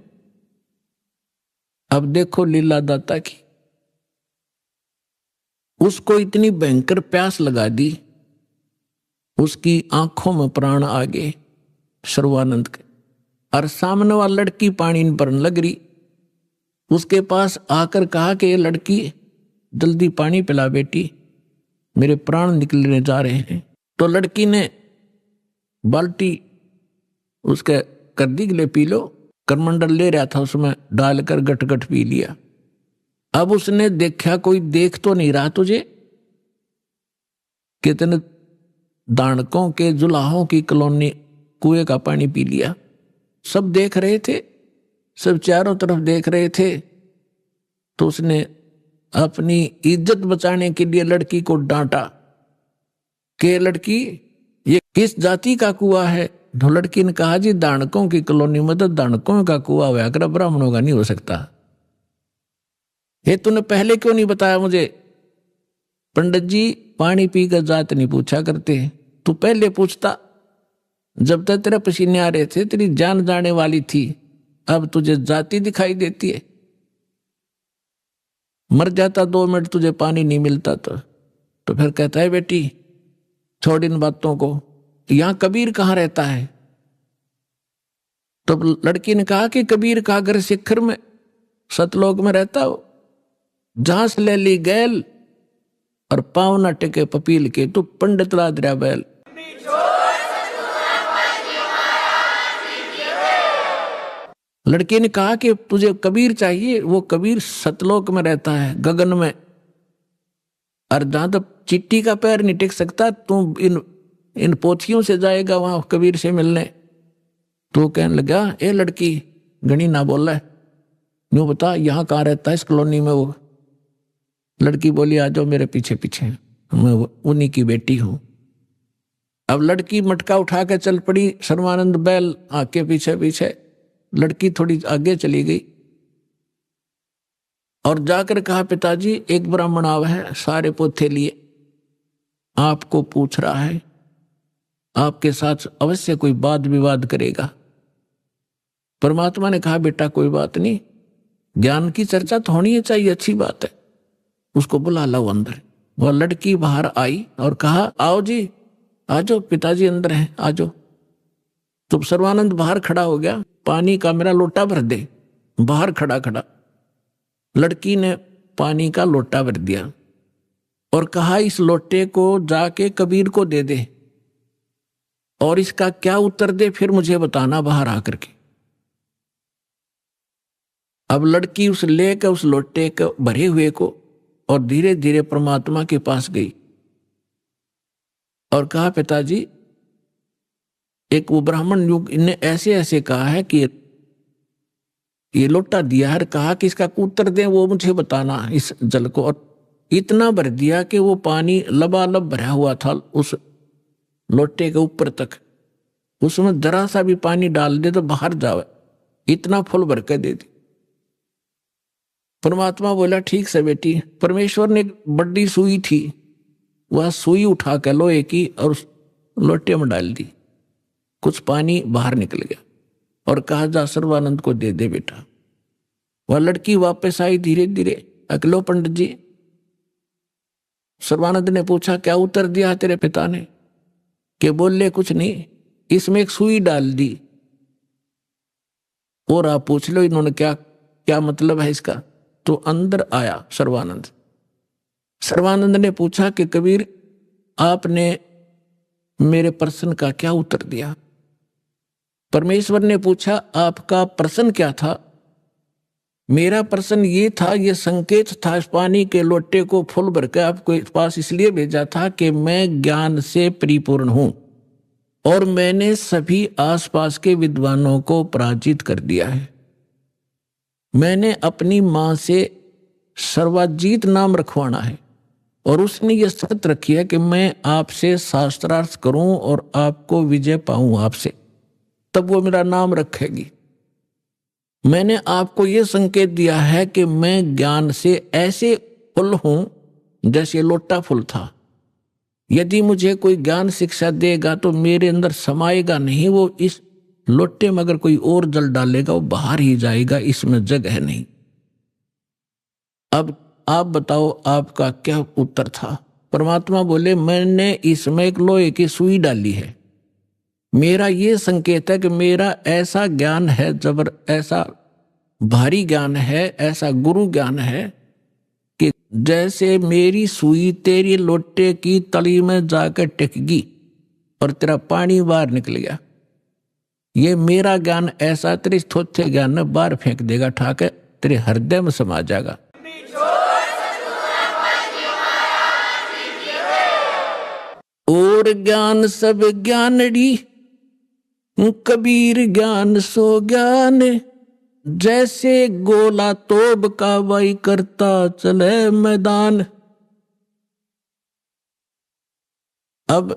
Speaker 7: अब देखो लीला दाता की, उसको इतनी भयंकर प्यास लगा दी, उसकी आंखों में प्राण आ गए सर्वानंद के, और सामने वाली लड़की पानी पर लग रही। उसके पास आकर कहा कि ये लड़की जल्दी पानी पिला बेटी, मेरे प्राण निकलने जा रहे हैं। तो लड़की ने बाल्टी उसके कर दी, ले पी लो। करमंडल ले रहा था, उसमें डालकर गट गट पी लिया। अब उसने देखा कोई देख तो नहीं रहा तुझे, कितने दानकों के जुलाहों की कॉलोनी कुएं का पानी पी लिया। सब देख रहे थे, सब चारों तरफ देख रहे थे। तो उसने अपनी इज्जत बचाने के लिए लड़की को डांटा कि लड़की ये किस जाति का कुआं है। तो लड़की ने कहा जी दानकों की कॉलोनी में तो दानकों का कुआं हुआ कर, ब्राह्मणों का नहीं हो सकता। ये तूने पहले क्यों नहीं बताया मुझे? पंडित जी पानी पीकर जात नहीं पूछा करते, तू पहले पूछता। जब तक तेरे पसीने आ रहे थे तेरी जान जाने वाली थी, अब तुझे जाति दिखाई देती है। मर जाता 2 मिनट तुझे पानी नहीं मिलता तो फिर कहता है बेटी छोड़ इन बातों को, यहां कबीर कहाँ रहता है? तो लड़की ने कहा कि कबीर का घर शिखर में सतलोक में रहता हो, जहां से ले ली गैल और पावना टेके पपील के, तो पंडित लाद रहा बैल। लड़की ने कहा कि तुझे कबीर चाहिए, वो कबीर सतलोक में रहता है, गगन में, और जहां तक चिट्टी का पैर नहीं टिक सकता, तू इन पोथियों से जाएगा वहां कबीर से मिलने। तो कहने लगा ए लड़की घनी ना बोला है, यूं बता यहाँ कहाँ रहता है इस कॉलोनी में वो? लड़की बोली आ जाओ मेरे पीछे पीछे, मैं उन्हीं की बेटी हूं। अब लड़की मटका उठा के चल पड़ी, सर्वानंद बैल आके पीछे पीछे। लड़की थोड़ी आगे चली गई और जाकर कहा पिताजी एक ब्राह्मण आवा है, सारे पोथे लिए, आपको पूछ रहा है, आपके साथ अवश्य कोई वाद विवाद करेगा। परमात्मा ने कहा बेटा कोई बात नहीं, ज्ञान की चर्चा तो होनी ही चाहिए, अच्छी बात है, उसको बुला लो अंदर। वह लड़की बाहर आई और कहा आओ जी आ जाओ, पिताजी अंदर हैं, आ जाओ। तो सर्वानंद बाहर खड़ा हो गया, पानी का मेरा लोटा भर दे, बाहर खड़ा खड़ा। लड़की ने पानी का लोटा भर दिया और कहा इस लोटे को जाके कबीर को दे दे और इसका क्या उत्तर दे फिर मुझे बताना बाहर आकर के। अब लड़की उस लेकर उस लोटे को भरे हुए को और धीरे धीरे परमात्मा के पास गई और कहा पिताजी एक वो ब्राह्मण युग ने ऐसे ऐसे कहा है कि ये लोटा दिया है, कहा कि इसका उत्तर दें वो मुझे बताना इस जल को। और इतना भर दिया कि वो पानी लबालब भरा हुआ था उस लोटे के ऊपर तक, उसमें जरा सा भी पानी डाल दे तो बाहर जावे, इतना फुल भर के दे दी। परमात्मा बोला ठीक से बेटी। परमेश्वर ने एक बड़ी सुई थी, वह सुई उठा के लोहे की और उस लोटे में डाल दी, कुछ पानी बाहर निकल गया और कहा जा सर्वानंद को दे दे बेटा। वह लड़की वापस आई धीरे धीरे, अकलो पंडित जी। सर्वानंद ने पूछा क्या उत्तर दिया तेरे पिता ने? कि बोले कुछ नहीं, इसमें एक सुई डाल दी और आप पूछ लो इन्होंने क्या क्या मतलब है इसका। तो अंदर आया सर्वानंद। सर्वानंद ने पूछा कि कबीर आपने मेरे प्रश्न का क्या उत्तर दिया? परमेश्वर ने पूछा आपका प्रश्न क्या था? मेरा प्रश्न ये था, ये संकेत था, इस पानी के लोटे को फुल भर के आपके पास इसलिए भेजा था कि मैं ज्ञान से परिपूर्ण हूं। और मैंने सभी आसपास के विद्वानों को पराजित कर दिया है। मैंने अपनी मां से सर्वाजीत नाम रखवाना है और उसने ये शर्त रखी है कि मैं आपसे शास्त्रार्थ करूं और आपको विजय पाऊं आपसे, तब वो मेरा नाम रखेगी। मैंने आपको ये संकेत दिया है कि मैं ज्ञान से ऐसे फुल हूं जैसे लोटा फुल था। यदि मुझे कोई ज्ञान शिक्षा देगा तो मेरे अंदर समाएगा नहीं, वो इस लोटे में अगर कोई और जल डालेगा वो बाहर ही जाएगा, इसमें जगह नहीं। अब आप बताओ आपका क्या उत्तर था? परमात्मा बोले, मैंने इसमें एक लोहे की सुई डाली है। मेरा ये संकेत है कि मेरा ऐसा ज्ञान है, ऐसा भारी ज्ञान है, ऐसा गुरु ज्ञान है कि जैसे मेरी सुई तेरी लोटे की तली में जाकर टिकेगी और तेरा पानी बाहर निकल गया, ये मेरा ज्ञान ऐसा तेरे थोथे ज्ञान में बाहर फेंक देगा, ठाके तेरे हृदय में समा जाएगा। और ज्ञान सब ज्ञानड़ी, कबीर ज्ञान सो ज्ञान, जैसे गोला तोब का वाई करता चले मैदान। अब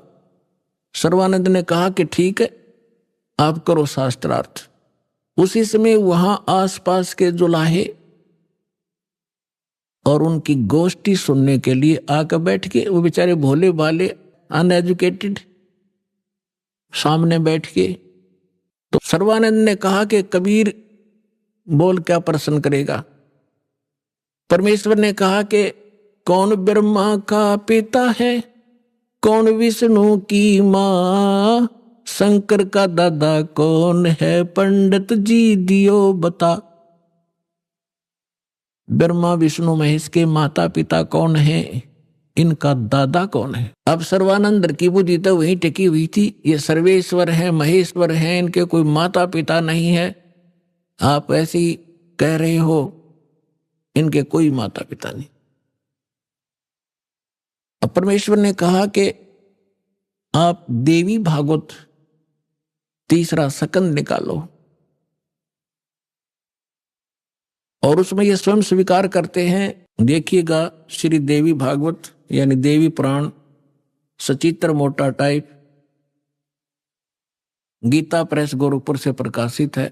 Speaker 7: सर्वानंद ने कहा कि ठीक है, आप करो शास्त्रार्थ। उसी समय वहां आसपास के जुलाहे और उनकी गोष्ठी सुनने के लिए आकर बैठ के, वो बेचारे भोले भाले अनएजुकेटेड सामने बैठ के, तो सर्वानंद ने कहा कि कबीर बोल क्या प्रश्न करेगा? परमेश्वर ने कहा कि कौन ब्रह्मा का पिता है, कौन विष्णु की मां, शंकर का दादा कौन है, पंडित जी दियो बता। ब्रह्मा विष्णु महेश के माता पिता कौन है, इनका दादा कौन है? अब सर्वानंद की बुद्धि तो वहीं टिकी हुई थी, ये सर्वेश्वर है, महेश्वर है, इनके कोई माता पिता नहीं है। आप ऐसे ही कह रहे हो, इनके कोई माता पिता नहीं। अब परमेश्वर ने कहा कि आप देवी भागवत तीसरा सकंद निकालो और उसमें ये स्वयं स्वीकार करते हैं। देखिएगा, श्री देवी भागवत यानी देवी पुराण, सचित्र मोटा टाइप, गीता प्रेस गोरखपुर से प्रकाशित है।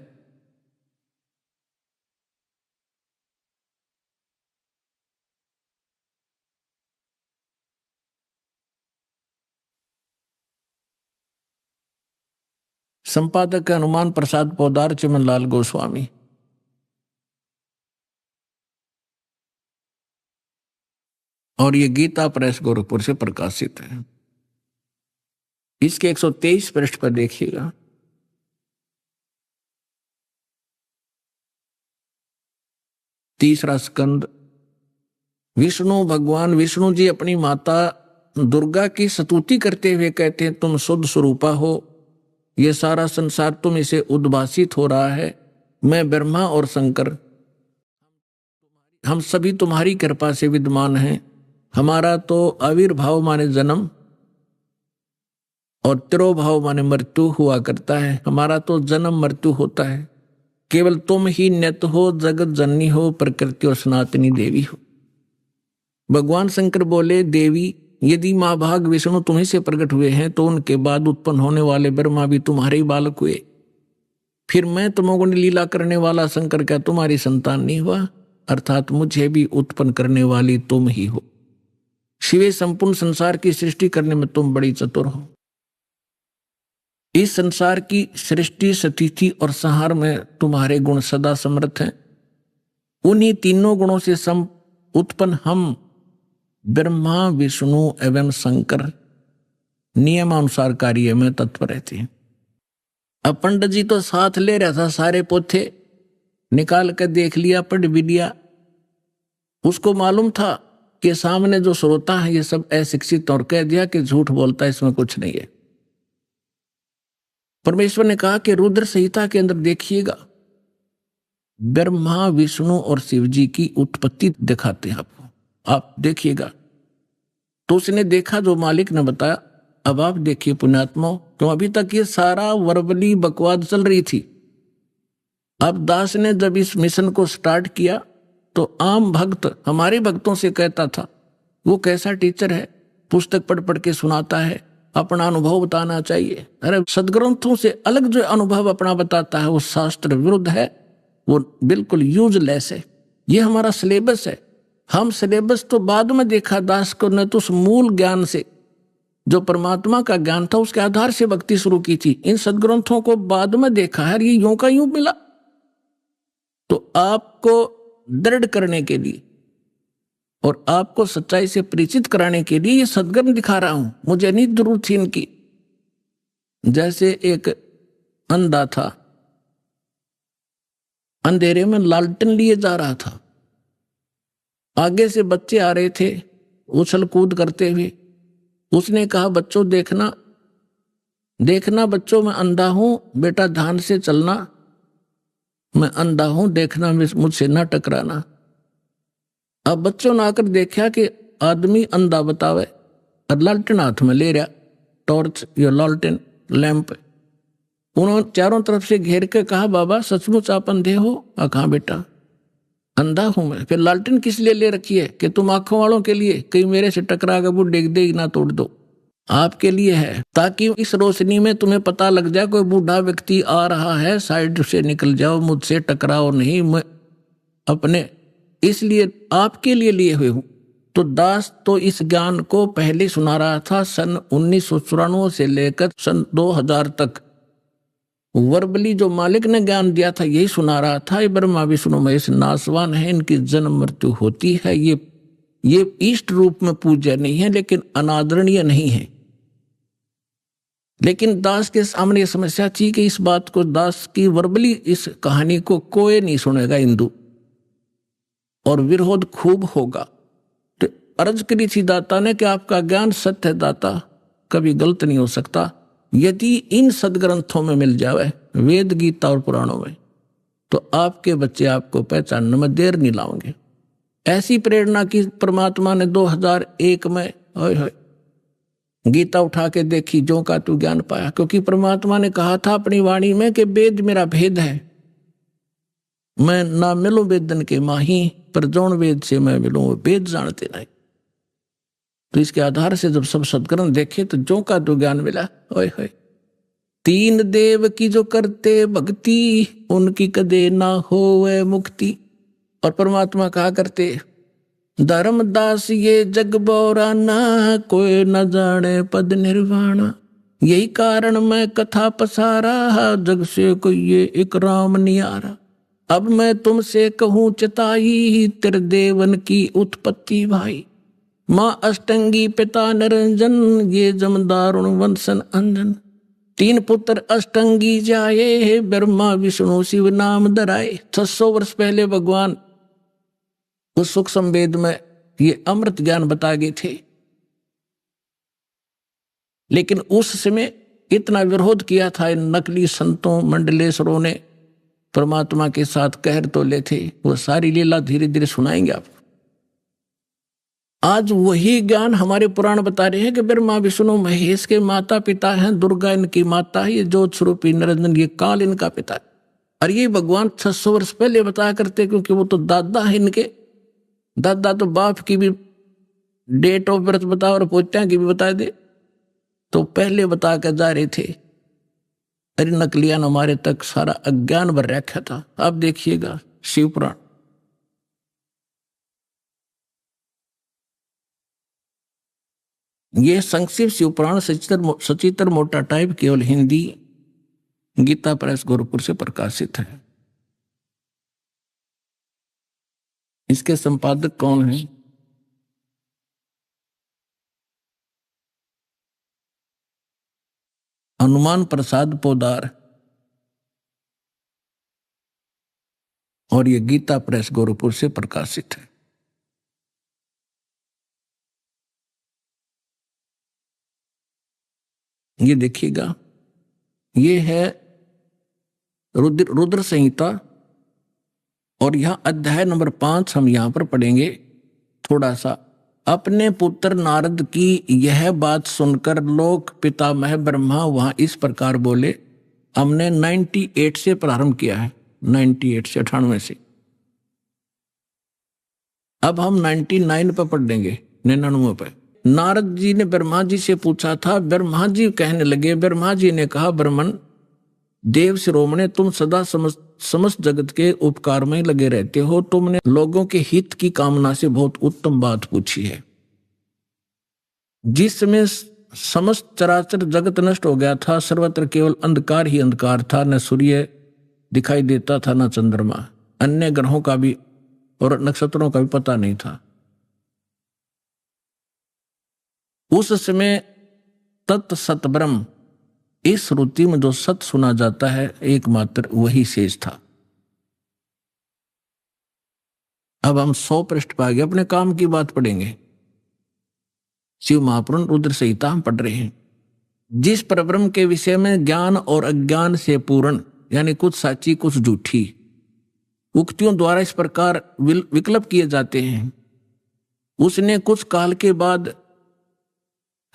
Speaker 7: संपादक है हनुमान प्रसाद पोदार, चिमनलाल गोस्वामी। और ये गीता प्रेस गोरखपुर से प्रकाशित है। इसके 123 पृष्ठ पर देखिएगा। तीसरा स्कंद। विष्णु भगवान विष्णु जी अपनी माता दुर्गा की स्तुति करते हुए कहते हैं, तुम शुद्ध स्वरूपा हो, ये सारा संसार तुम इसे उद्भासित हो रहा है। मैं ब्रह्मा और शंकर हम सभी तुम्हारी कृपा से विद्यमान हैं। हमारा तो आविर्भाव माने जन्म और तिरोभाव माने मृत्यु हुआ करता है। हमारा तो जन्म मृत्यु होता है। केवल तुम ही नित्य हो, जगत जननी हो, प्रकृति और सनातनी देवी हो। भगवान शंकर बोले, देवी यदि माँ भाग विष्णु तुम्हीं से प्रकट हुए हैं तो उनके बाद उत्पन्न होने वाले ब्रह्मा भी तुम्हारे ही बालक हुए। फिर मैं तमोगुणी लीला करने वाला शंकर क्या तुम्हारी संतान नहीं हुआ? अर्थात मुझे भी उत्पन्न करने वाली तुम ही हो। शिवे संपूर्ण संसार की सृष्टि करने में तुम बड़ी चतुर हो। इस संसार की सृष्टि, स्थिति और संहार में तुम्हारे गुण सदा समर्थ हैं। उन्हीं तीनों गुणों से उत्पन्न हम ब्रह्मा विष्णु एवं शंकर नियमानुसार कार्य में तत्पर रहते हैं। अब पंडित जी तो साथ ले रहा था, सारे पोथे निकाल कर देख लिया, पढ़ भी लिया। उसको मालूम था कि सामने जो श्रोता है ये सब अशिक्षित, और कह दिया कि झूठ बोलता है, इसमें कुछ नहीं है। परमेश्वर ने कहा कि रुद्र संहिता के अंदर देखिएगा, ब्रह्मा विष्णु और शिव जी की उत्पत्ति दिखाते हैं आपको, आप देखिएगा। तो उसने देखा, जो मालिक ने बताया, अब आप देखिए पुण्यात्मा, तो अभी तक ये सारा वर्बली बकवाद चल रही थी। अब दास ने जब इस मिशन को स्टार्ट किया तो आम भक्त हमारे भक्तों से कहता था, वो कैसा टीचर है, पुस्तक पढ़ पढ़ के सुनाता है, अपना अनुभव बताना चाहिए। अरे सदग्रंथों से अलग जो अनुभव अपना बताता है वो शास्त्र विरुद्ध है, वो बिल्कुल यूजलेस है। ये हमारा सिलेबस है। हम सिलेबस तो बाद में देखा दास को ने तो उस मूल ज्ञान से जो परमात्मा का ज्ञान था उसके आधार से भक्ति शुरू की थी। इन सदग्रंथों को बाद में देखा है, ये यूं का यूं मिला। तो आपको दृढ़ करने के लिए और आपको सच्चाई से परिचित कराने के लिए ये सदग्रंथ दिखा रहा हूं। मुझे नहीं जरूरत थी इनकी। जैसे एक अंधा था, अंधेरे में लालटेन लिए जा रहा था, आगे से बच्चे आ रहे थे उछल कूद करते हुए। उसने कहा, बच्चों देखना देखना बच्चों, मैं अंधा हूं, बेटा ध्यान से चलना, मैं अंधा हूं, देखना मुझसे ना टकराना। अब बच्चों ने आकर देखा कि आदमी अंधा बतावे और लालटेन हाथ में ले रहा, टॉर्च या लालटेन लैंप। उन्होंने चारों तरफ से घेर के कहा, बाबा सचमुच आप अंधे हो? कहा बेटा अंधा हूं मैं। फिर लालटेन किस लिए ले रखी है? कि तुम आंखों वालों के लिए, कहीं मेरे से टकरा कर वो डेग देगी ना तोड़ दो। आपके लिए है, ताकि इस रोशनी में तुम्हें पता लग जाए कोई बूढ़ा व्यक्ति आ रहा है, साइड से निकल जाओ, मुझसे टकराओ नहीं, मैं अपने इसलिए आपके लिए हुए हूं। तो दास तो इस ज्ञान को पहले सुना रहा था। सन 1994 से लेकर सन 2000 तक वर्बली जो मालिक ने ज्ञान दिया था यही सुना रहा था। ये ब्रह्मा विष्णु महेश नासवान है, इनकी जन्म मृत्यु होती है। ये इष्ट रूप में पूज्य नहीं है, लेकिन अनादरणीय नहीं है। लेकिन दास के सामने ये समस्या थी कि इस बात को, दास की वर्बली इस कहानी को कोई नहीं सुनेगा हिंदू, और विरोध खूब होगा। तो अर्ज करी थी दाता ने कि आपका ज्ञान सत्य है दाता, कभी गलत नहीं हो सकता। यदि इन सदग्रंथों में मिल जावे, वेद गीता और पुराणों में, तो आपके बच्चे आपको पहचानने में देर नहीं लाओगे। ऐसी प्रेरणा की परमात्मा ने 2001 में गीता उठा के देखी, जो का तू ज्ञान पाया। क्योंकि परमात्मा ने कहा था अपनी वाणी में कि वेद मेरा भेद है, मैं ना मिलूं वेदन के माही, पर जौन वेद से मैं मिलूं वो वेद जानते नहीं। तो इसके आधार से जब सब सदग्रंथ देखे तो जो का तो ज्ञान मिला। ओए होए, तीन देव की जो करते भक्ति, उनकी कदे ना होवे मुक्ति। और परमात्मा कहा करते, धर्मदास ये जग बोराना, कोई न जाने पद निर्वाणा। यही कारण मैं कथा पसारा, जग से कोई ये एक राम नियारा। अब मैं तुमसे कहूं चिताई, तेरे देवन की उत्पत्ति भाई। माँ अष्टंगी पिता निरंजन, ये जमदारुण वंशन अंजन। तीन पुत्र अष्टंगी जाए, ब्रह्मा विष्णु शिव नाम धराए। 600 वर्ष पहले भगवान उस सुख संवेद में ये अमृत ज्ञान बता गए थे। लेकिन उस समय इतना विरोध किया था इन नकली संतों मंडलेश्वरों ने, परमात्मा के साथ कहर तो ले थे। वो सारी लीला धीरे धीरे सुनाएंगे आप। आज वही ज्ञान हमारे पुराण बता रहे हैं कि ब्रह्मा विष्णु महेश के माता पिता हैं, दुर्गा इनकी माता है, ये ज्योत स्वरूपी निरंजन ये काल इनका पिता है। और ये भगवान 600 वर्ष पहले बताया करते, क्योंकि वो तो दादा है इनके। दादा तो बाप की भी डेट ऑफ बर्थ बता और पोत्या की भी बता दे, तो पहले बता कर जा रहे थे। अरे नकलियान हमारे तक सारा अज्ञान भर रखा था। अब देखिएगा शिव पुराण, ये संक्षिप्त शिव पुराण सचित्र मोटा टाइप केवल हिंदी गीता प्रेस गोरखपुर से प्रकाशित है। इसके संपादक कौन है? हनुमान प्रसाद पोदार, और ये गीता प्रेस गोरखपुर से प्रकाशित है। ये देखिएगा, ये है रुद्र संहिता, और यहां अध्याय नंबर 5 हम यहां पर पढ़ेंगे। थोड़ा सा अपने पुत्र नारद की यह बात सुनकर लोक पितामह ब्रह्मा वहां इस प्रकार बोले। हमने 98 से प्रारंभ किया है, 98 से 98 से। अब हम 99 पर पढ़ देंगे, 99 पर। नारद जी ने ब्रह्मा जी से पूछा था। ब्रह्मा जी कहने लगे, ब्रह्मा जी ने कहा, ब्रह्मन देव शिरोमणे, तुम सदा समस्त जगत के उपकार में लगे रहते हो। तुमने लोगों के हित की कामना से बहुत उत्तम बात पूछी है। जिसमें समस्त चराचर जगत नष्ट हो गया था, सर्वत्र केवल अंधकार ही अंधकार था, न सूर्य दिखाई देता था न चंद्रमा, अन्य ग्रहों का भी और नक्षत्रों का भी पता नहीं था। उस समय तत् सत ब्रह्म, इस श्रुति में जो सत सुना जाता है एकमात्र वही शेष था। अब हम 100 पृष्ठ पर आगे अपने काम की बात पढ़ेंगे। शिव महापुराण रुद्र संहिता हम पढ़ रहे हैं। जिस परब्रह्म के विषय में ज्ञान और अज्ञान से पूर्ण, यानी कुछ साची कुछ झूठी उक्तियों द्वारा इस प्रकार विकल्प किए जाते हैं, उसने कुछ काल के बाद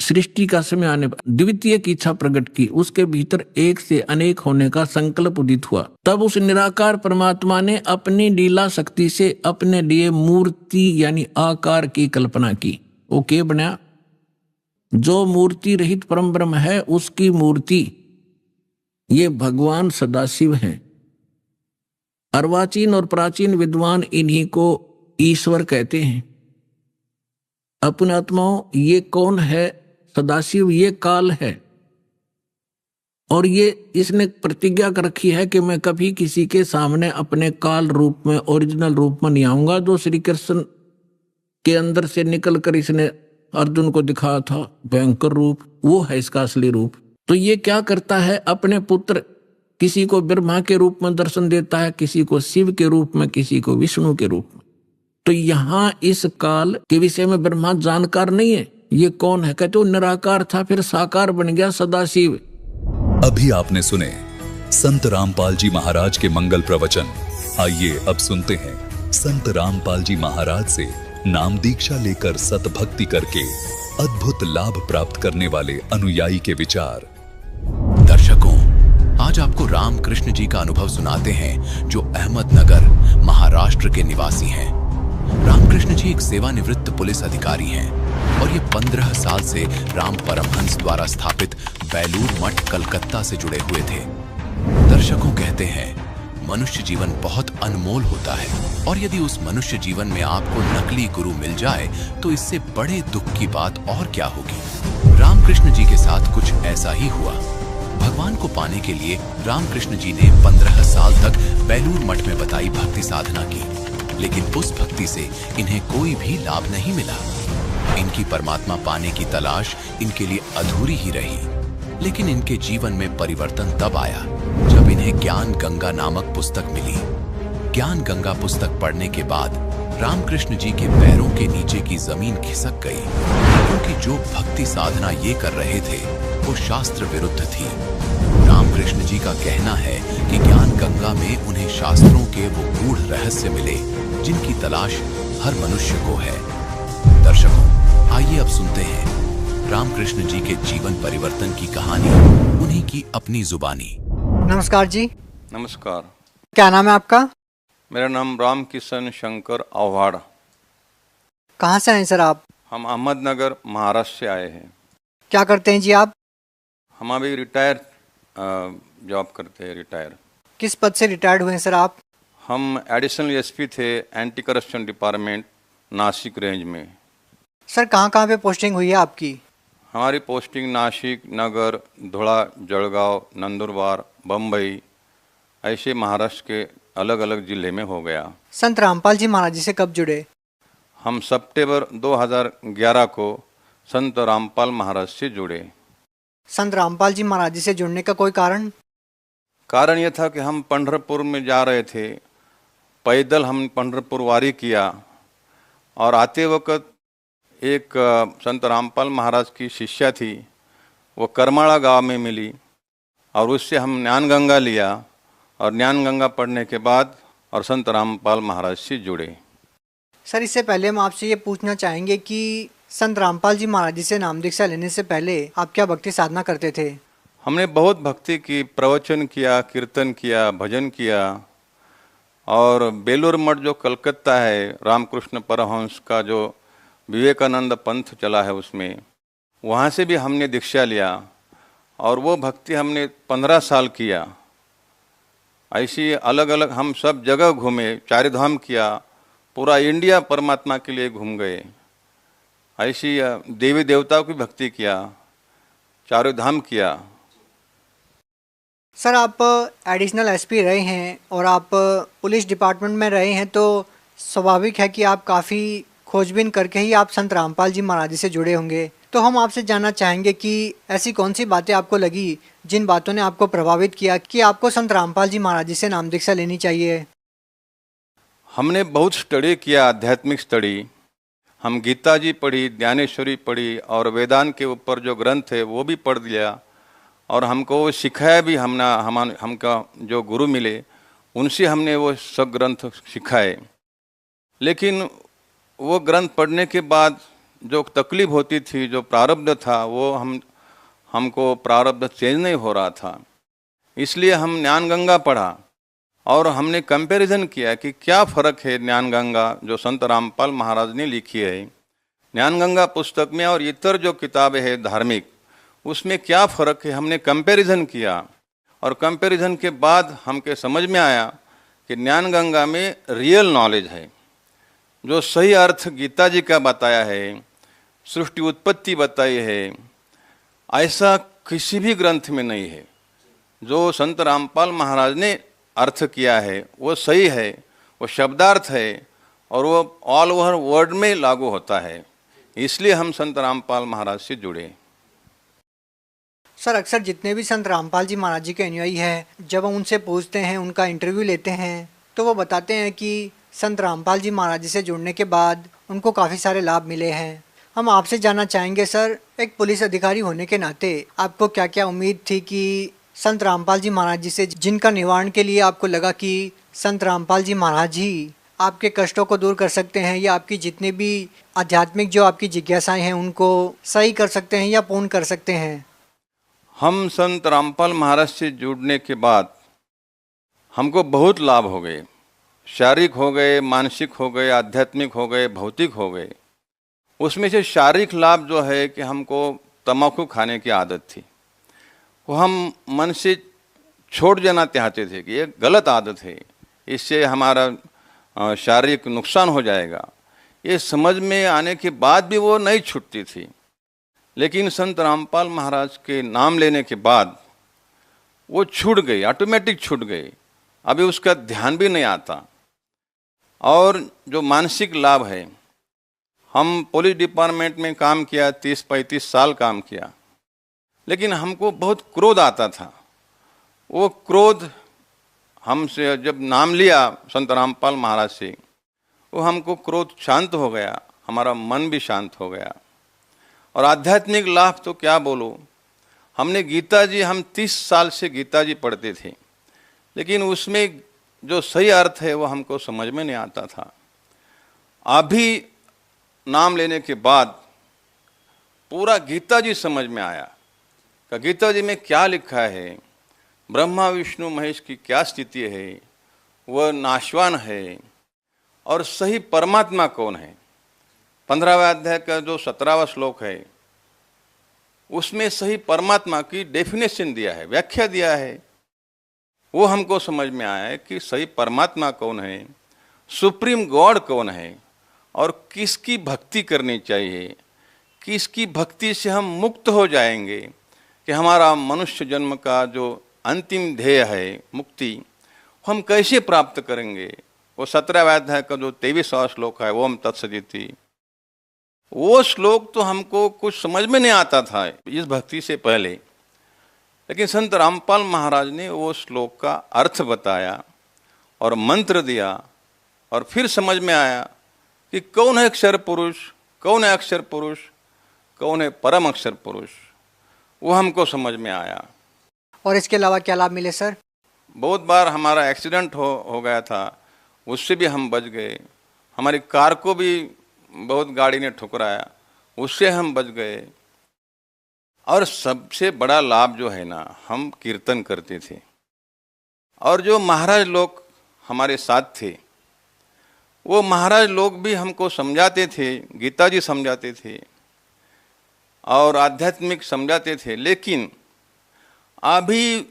Speaker 7: सृष्टि का समय आने पर द्वितीय की इच्छा प्रकट की। उसके भीतर एक से अनेक होने का संकल्प उदित हुआ। तब उस निराकार परमात्मा ने अपनी लीला शक्ति से अपने लिए मूर्ति यानी आकार की कल्पना की। वो क्या बना? जो मूर्ति रहित परम ब्रह्म है उसकी मूर्ति ये भगवान सदाशिव हैं। अर्वाचीन और प्राचीन विद्वान इन्हीं को ईश्वर कहते हैं। अपने आत्माओं, ये कौन है? सदाशिव ये काल है, और ये इसने प्रतिज्ञा कर रखी है कि मैं कभी किसी के सामने अपने काल रूप में, ओरिजिनल रूप में नहीं आऊंगा। जो श्री कृष्ण के अंदर से निकलकर इसने अर्जुन को दिखाया था भयंकर रूप, वो है इसका असली रूप। तो ये क्या करता है? अपने पुत्र किसी को ब्रह्मा के रूप में दर्शन देता है, किसी को शिव के रूप में, किसी को विष्णु के रूप में। तो यहां इस काल के विषय में ब्रह्मा जानकार नहीं है। ये कौन है? कहते वो निराकार था, फिर साकार बन गया सदाशिव।
Speaker 6: अभी आपने सुने संत रामपाल जी महाराज के मंगल प्रवचन। आइए अब सुनते हैं संत रामपाल जी महाराज से नाम दीक्षा लेकर सत भक्ति करके अद्भुत लाभ प्राप्त करने वाले अनुयायी के विचार।
Speaker 3: दर्शकों, आज आपको रामकृष्ण जी का अनुभव सुनाते हैं, जो अहमदनगर महाराष्ट्र के निवासी हैं। रामकृष्ण जी एक सेवानिवृत्त पुलिस अधिकारी हैं और ये 15 साल से राम परमहंस द्वारा स्थापित बेलूर मठ कलकत्ता से जुड़े हुए थे। दर्शकों, कहते हैं मनुष्य जीवन बहुत अनमोल होता है, और यदि उस मनुष्य जीवन में आपको नकली गुरु मिल जाए तो इससे बड़े दुख की बात और क्या होगी। रामकृष्ण जी के साथ कुछ ऐसा ही हुआ। भगवान को पाने के लिए रामकृष्ण जी ने 15 साल तक बेलूर मठ में बताई भक्ति साधना की, लेकिन उस भक्ति से इन्हें कोई भी लाभ नहीं मिला। इनकी परमात्मा पाने की तलाश इनके लिए अधूरी ही रही। लेकिन इनके जीवन में परिवर्तन तब आया जब इन्हें ज्ञान गंगा नामक पुस्तक मिली। ज्ञान गंगा पुस्तक पढ़ने के बाद रामकृष्ण जी के पैरों के नीचे की जमीन खिसक गई, क्योंकि जो भक्ति साधना ये कर रहे थे वो शास्त्र विरुद्ध थी। रामकृष्ण जी का कहना है कि ज्ञान गंगा में उन्हें शास्त्रों के वो गूढ़ रहस्य मिले जिनकी तलाश हर मनुष्य को है। दर्शकों, आइए अब सुनते हैं रामकृष्ण जी के जीवन परिवर्तन की कहानी, उन्हीं की अपनी जुबानी।
Speaker 8: नमस्कार जी।
Speaker 9: नमस्कार।
Speaker 8: क्या नाम है आपका?
Speaker 9: मेरा नाम रामकिशन शंकर आव्हाड़।
Speaker 8: कहाँ से आए सर आप?
Speaker 9: हम अहमदनगर महाराष्ट्र से आए हैं।
Speaker 8: क्या करते हैं जी आप?
Speaker 9: हम अभी रिटायर जॉब करते हैं। रिटायर।
Speaker 8: किस पद से रिटायर्ड हुए हैं सर आप?
Speaker 9: हम एडिशनल एसपी थे anti corruption department Nashik range में।
Speaker 8: सर कहाँ पे पोस्टिंग हुई है आपकी?
Speaker 9: हमारी पोस्टिंग नासिक, नगर, धुला, जलगांव, नंदुरबार, बम्बई, ऐसे महाराष्ट्र के अलग अलग जिले में हो गया।
Speaker 8: संत रामपाल जी महाराज जी से कब जुड़े?
Speaker 9: हम सितंबर 2011 को संत रामपाल महाराज से जुड़े।
Speaker 8: संत रामपाल जी महाराज जी से जुड़ने का कोई कारण?
Speaker 9: कारण यह था कि हम पंढरपुर में जा रहे थे, पैदल हम पंढरपुर वारी किया, और आते वक्त एक संत रामपाल महाराज की शिष्या थी, वो करमाड़ा गांव में मिली, और उससे हम ज्ञान गंगा लिया, और ज्ञान गंगा पढ़ने के बाद और संत रामपाल महाराज से जुड़े।
Speaker 8: सर इससे पहले हम आपसे ये पूछना चाहेंगे कि संत रामपाल जी महाराज जी से नाम दीक्षा लेने से पहले आप क्या भक्ति साधना करते थे?
Speaker 9: हमने बहुत भक्ति की, प्रवचन किया, कीर्तन किया, भजन किया। और बेलूर मठ जो कलकत्ता है, रामकृष्ण परमहंस का जो विवेकानंद पंथ चला है, उसमें वहाँ से भी हमने दीक्षा लिया और वो भक्ति हमने 15 साल किया। ऐसी अलग अलग हम सब जगह घूमे, चारिधाम किया, पूरा इंडिया परमात्मा के लिए घूम गए। ऐसी देवी देवताओं की भक्ति किया, चारों धाम किया।
Speaker 8: सर आप एडिशनल एसपी रहे हैं और आप पुलिस डिपार्टमेंट में रहे हैं, तो स्वाभाविक है कि आप काफ़ी खोजबीन करके ही आप संत रामपाल जी महाराज जी से जुड़े होंगे। तो हम आपसे जानना चाहेंगे कि ऐसी कौन सी बातें आपको लगी जिन बातों ने आपको प्रभावित किया कि आपको संत रामपाल जी महाराज जी से नाम दीक्षा लेनी चाहिए?
Speaker 9: हमने बहुत स्टडी किया, आध्यात्मिक स्टडी। हम गीता जी पढ़ी, ज्ञानेश्वरी पढ़ी और वेदांत के ऊपर जो ग्रंथ है वो भी पढ़ लिया और हमको वो सिखाया भी। हमका जो गुरु मिले उनसे हमने वो सब ग्रंथ सिखाए। लेकिन वो ग्रंथ पढ़ने के बाद जो तकलीफ होती थी, जो प्रारब्ध था, वो हमको प्रारब्ध चेंज नहीं हो रहा था। इसलिए हम ज्ञान गंगा पढ़ा और हमने कंपैरिजन किया कि क्या फ़र्क है ज्ञान गंगा जो संत रामपाल महाराज ने लिखी है, ज्ञान गंगा पुस्तक में और इतर जो किताबें हैं धार्मिक, उसमें क्या फ़र्क है। हमने कंपैरिजन किया और कंपैरिजन के बाद हमके समझ में आया कि ज्ञान गंगा में रियल नॉलेज है। जो सही अर्थ गीता जी का बताया है, सृष्टि उत्पत्ति बताई है, ऐसा किसी भी ग्रंथ में नहीं है। जो संत रामपाल महाराज ने अर्थ किया है वो सही है, वो शब्दार्थ है और वो ऑल ओवर वर्ल्ड में लागू होता है। इसलिए हम संत रामपाल महाराज से जुड़े।
Speaker 8: सर अक्सर जितने भी संत रामपाल जी महाराज जी के अनुयायी हैं, जब हम उनसे पूछते हैं, उनका इंटरव्यू लेते हैं, तो वो बताते हैं कि संत रामपाल जी महाराज जी से जुड़ने के बाद उनको काफ़ी सारे लाभ मिले हैं। हम आपसे जानना चाहेंगे सर, एक पुलिस अधिकारी होने के नाते आपको क्या क्या उम्मीद थी कि संत रामपाल जी महाराज जी से जिनका निवारण के लिए आपको लगा कि संत रामपाल जी महाराज ही आपके कष्टों को दूर कर सकते हैं या आपकी जितनी भी आध्यात्मिक जो आपकी जिज्ञासाएं हैं उनको सही कर सकते हैं या पूर्ण कर सकते हैं?
Speaker 9: हम संत रामपाल महाराज से जुड़ने के बाद हमको बहुत लाभ हो गए। शारीरिक हो गए, मानसिक हो गए, आध्यात्मिक हो गए, भौतिक हो गए। उसमें से शारीरिक लाभ जो है कि हमको तम्बाकू खाने की आदत थी, वो हम मन से छोड़ जाना चाहते थे कि ये गलत आदत है, इससे हमारा शारीरिक नुकसान हो जाएगा। ये समझ में आने के बाद भी वो नहीं छूटती थी। लेकिन संत रामपाल महाराज के नाम लेने के बाद वो छूट गई, ऑटोमेटिक छूट गई। अभी उसका ध्यान भी नहीं आता। और जो मानसिक लाभ है, हम पुलिस डिपार्टमेंट में काम किया, 30-35 साल काम किया, लेकिन हमको बहुत क्रोध आता था। वो क्रोध हमसे जब नाम लिया संत रामपाल महाराज से, वो हमको क्रोध शांत हो गया, हमारा मन भी शांत हो गया। और आध्यात्मिक लाभ तो क्या बोलो। हमने गीता जी, हम 30 साल से गीता जी पढ़ते थे, लेकिन उसमें जो सही अर्थ है वो हमको समझ में नहीं आता था। अभी नाम लेने के बाद पूरा गीता जी समझ में आया कि गीता जी में क्या लिखा है, ब्रह्मा विष्णु महेश की क्या स्थिति है, वह नाशवान है और सही परमात्मा कौन है। 15वें अध्याय का जो 17वां श्लोक है उसमें सही परमात्मा की डेफिनेशन दिया है, व्याख्या दिया है। वो हमको समझ में आया है कि सही परमात्मा कौन है, सुप्रीम गॉड कौन है और किसकी भक्ति करनी चाहिए, किसकी भक्ति से हम मुक्त हो जाएंगे, कि हमारा मनुष्य जन्म का जो अंतिम ध्येय है मुक्ति, हम कैसे प्राप्त करेंगे। वो 17वें अध्याय का जो 23वां श्लोक है, वो हम तत्सदिति, वो श्लोक तो हमको कुछ समझ में नहीं आता था इस भक्ति से पहले। लेकिन संत रामपाल महाराज ने वो श्लोक का अर्थ बताया और मंत्र दिया और फिर समझ में आया कि कौन है अक्षर पुरुष, कौन है अक्षर पुरुष, कौन है परम अक्षर पुरुष। वो हमको समझ में आया।
Speaker 8: और इसके अलावा क्या लाभ मिले सर?
Speaker 9: बहुत बार हमारा एक्सीडेंट हो गया था, उससे भी हम बच गए। हमारी कार को भी बहुत गाड़ी ने ठुकराया, उससे हम बच गए। और सबसे बड़ा लाभ जो है ना, हम कीर्तन करते थे और जो महाराज लोग हमारे साथ थे, वो महाराज लोग भी हमको समझाते थे, गीता जी समझाते थे और आध्यात्मिक समझाते थे, लेकिन अभी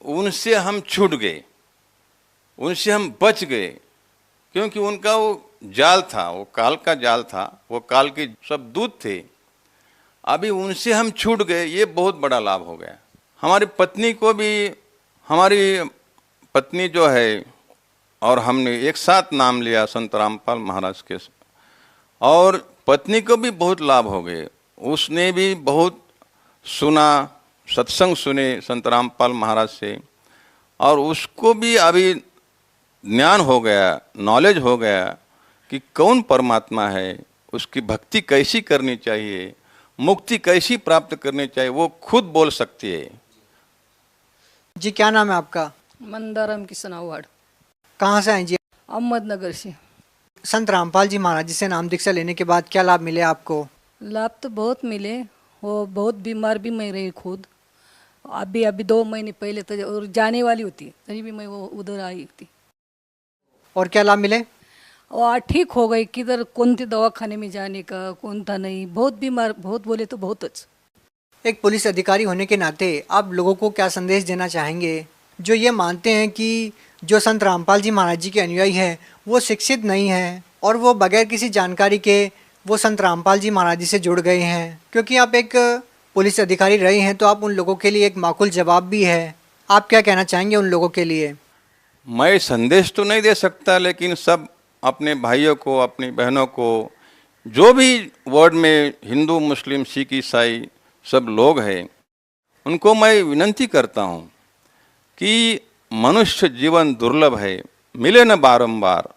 Speaker 9: उनसे हम छूट गए, उनसे हम बच गए, क्योंकि उनका वो जाल था, वो काल का जाल था, वो काल के सब दूत थे। अभी उनसे हम छूट गए, ये बहुत बड़ा लाभ हो गया। हमारी पत्नी को भी, हमारी पत्नी जो है और हमने एक साथ नाम लिया संत रामपाल महाराज के, और पत्नी को भी बहुत लाभ हो गए। उसने भी बहुत सुना, सत्संग सुने संत रामपाल महाराज से, और उसको भी अभी ज्ञान हो गया, नॉलेज हो गया कि कौन परमात्मा है, उसकी भक्ति कैसी करनी चाहिए, मुक्ति कैसी प्राप्त करनी चाहिए, वो खुद बोल सकती है।
Speaker 8: जी क्या नाम है आपका?
Speaker 10: मंदाराम किशन आवाड़।
Speaker 8: कहाँ से आए जी?
Speaker 10: अहमदनगर से।
Speaker 8: संत रामपाल जी महाराज जी से नाम दीक्षा लेने के बाद क्या लाभ मिले आपको?
Speaker 10: लाभ तो बहुत मिले, वो बहुत बीमार भी मैं रही खुद, अभी 2 महीने पहले तो, और जाने वाली होती तभी भी मैं वो उधर आई थी।
Speaker 8: और क्या लाभ मिले?
Speaker 10: और ठीक हो गई, किधर कौन सी दवाखाने में जाने का, कौन था नहीं, बहुत बीमार, बहुत बोले तो बहुत अच्छा।
Speaker 8: एक पुलिस अधिकारी होने के नाते आप लोगों को क्या संदेश देना चाहेंगे जो ये मानते हैं कि जो संत रामपाल जी महाराज जी के अनुयायी हैं वो शिक्षित नहीं हैं और वो बगैर किसी जानकारी के वो संत रामपाल जी महाराज जी से जुड़ गए हैं? क्योंकि आप एक पुलिस अधिकारी रहे हैं तो आप उन लोगों के लिए एक माकूल जवाब भी है। आप क्या कहना चाहेंगे उन लोगों के लिए?
Speaker 9: मैं संदेश तो नहीं दे सकता, लेकिन सब अपने भाइयों को, अपनी बहनों को, जो भी वर्ल्ड में हिंदू, मुस्लिम, सिख, ईसाई सब लोग हैं, उनको मैं विनती करता हूँ कि मनुष्य जीवन दुर्लभ है, मिले न बारंबार,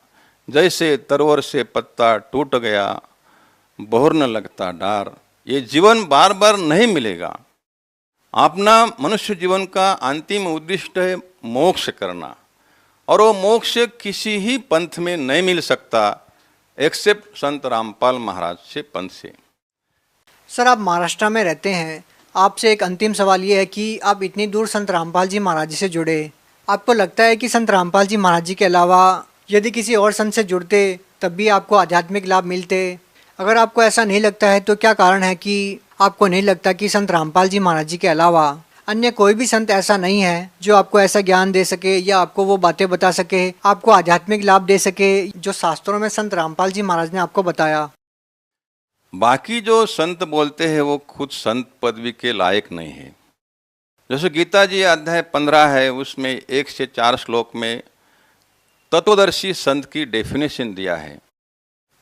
Speaker 9: जैसे तरवर से पत्ता टूट गया, बोहर न लगता डार। ये जीवन बार बार नहीं मिलेगा। अपना मनुष्य जीवन का अंतिम उद्देश्य है मोक्ष करना, और वो मोक्ष किसी ही पंथ में नहीं मिल सकता एक्सेप्ट संत रामपाल महाराज से पंथ से।
Speaker 8: सर आप महाराष्ट्र में रहते हैं, आपसे एक अंतिम सवाल ये है कि आप इतनी दूर संत रामपाल जी महाराज जी से जुड़े, आपको लगता है कि संत रामपाल जी महाराज जी के अलावा यदि किसी और संत से जुड़ते तब भी आपको आध्यात्मिक लाभ मिलते? अगर आपको ऐसा नहीं लगता है तो क्या कारण है कि आपको नहीं लगता कि संत रामपाल जी महाराज जी के अलावा अन्य कोई भी संत ऐसा नहीं है जो आपको ऐसा ज्ञान दे सके या आपको वो बातें बता सके, आपको आध्यात्मिक लाभ दे सके जो शास्त्रों में संत रामपाल जी महाराज ने आपको बताया?
Speaker 9: बाकी जो संत बोलते हैं वो खुद संत पदवी के लायक नहीं है। जैसे गीता जी अध्याय 15 है, उसमें 1 से 4 श्लोक में तत्वदर्शी संत की डेफिनेशन दिया है।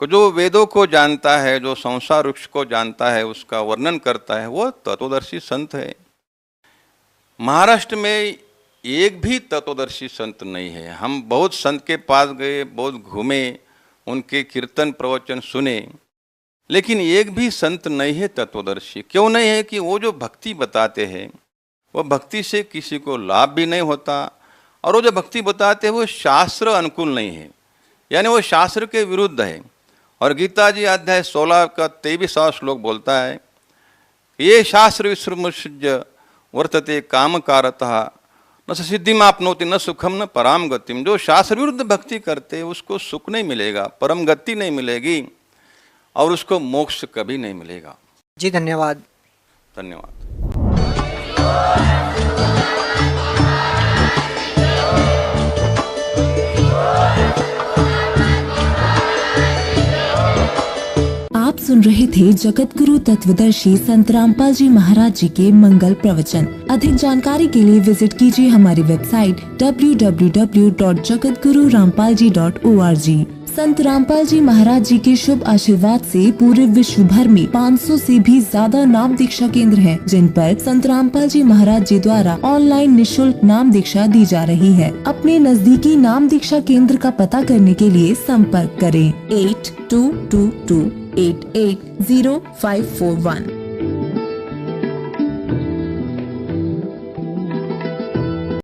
Speaker 9: जो वेदों को जानता है, जो संसार वृक्ष को जानता है, उसका वर्णन करता है, वो तत्वदर्शी संत है। महाराष्ट्र में एक भी तत्वदर्शी संत नहीं है। हम बहुत संत के पास गए, बहुत घूमे, उनके कीर्तन प्रवचन सुने, लेकिन एक भी संत नहीं है तत्वदर्शी। क्यों नहीं है? कि वो जो भक्ति बताते हैं वो भक्ति से किसी को लाभ भी नहीं होता, और वो जो भक्ति बताते हैं वो शास्त्र अनुकूल नहीं है, यानी वो शास्त्र के विरुद्ध है। और गीता जी अध्याय 16 का 23वां श्लोक बोलता है, ये शास्त्र विसृमुष्य वर्तते कामकारतः न सिद्धिमाप्नोति न सुखम न पराम गतिम। जो शास्त्र विरुद्ध भक्ति करते उसको सुख नहीं मिलेगा, परम गति नहीं मिलेगी, और उसको मोक्ष कभी नहीं मिलेगा।
Speaker 8: जी धन्यवाद।
Speaker 9: धन्यवाद।
Speaker 11: आप सुन रहे थे जगत गुरु तत्वदर्शी संत रामपाल जी महाराज जी के मंगल प्रवचन। अधिक जानकारी के लिए विजिट कीजिए हमारी वेबसाइट www.jagatgururampalji.org। संत रामपाल जी महाराज जी के शुभ आशीर्वाद से पूरे विश्व भर में 500 से भी ज्यादा नाम दीक्षा केंद्र हैं, जिन पर संत रामपाल जी महाराज जी द्वारा ऑनलाइन निशुल्क नाम दीक्षा दी जा रही है। अपने नजदीकी नाम दीक्षा केंद्र का पता करने के लिए संपर्क करें 8222880541।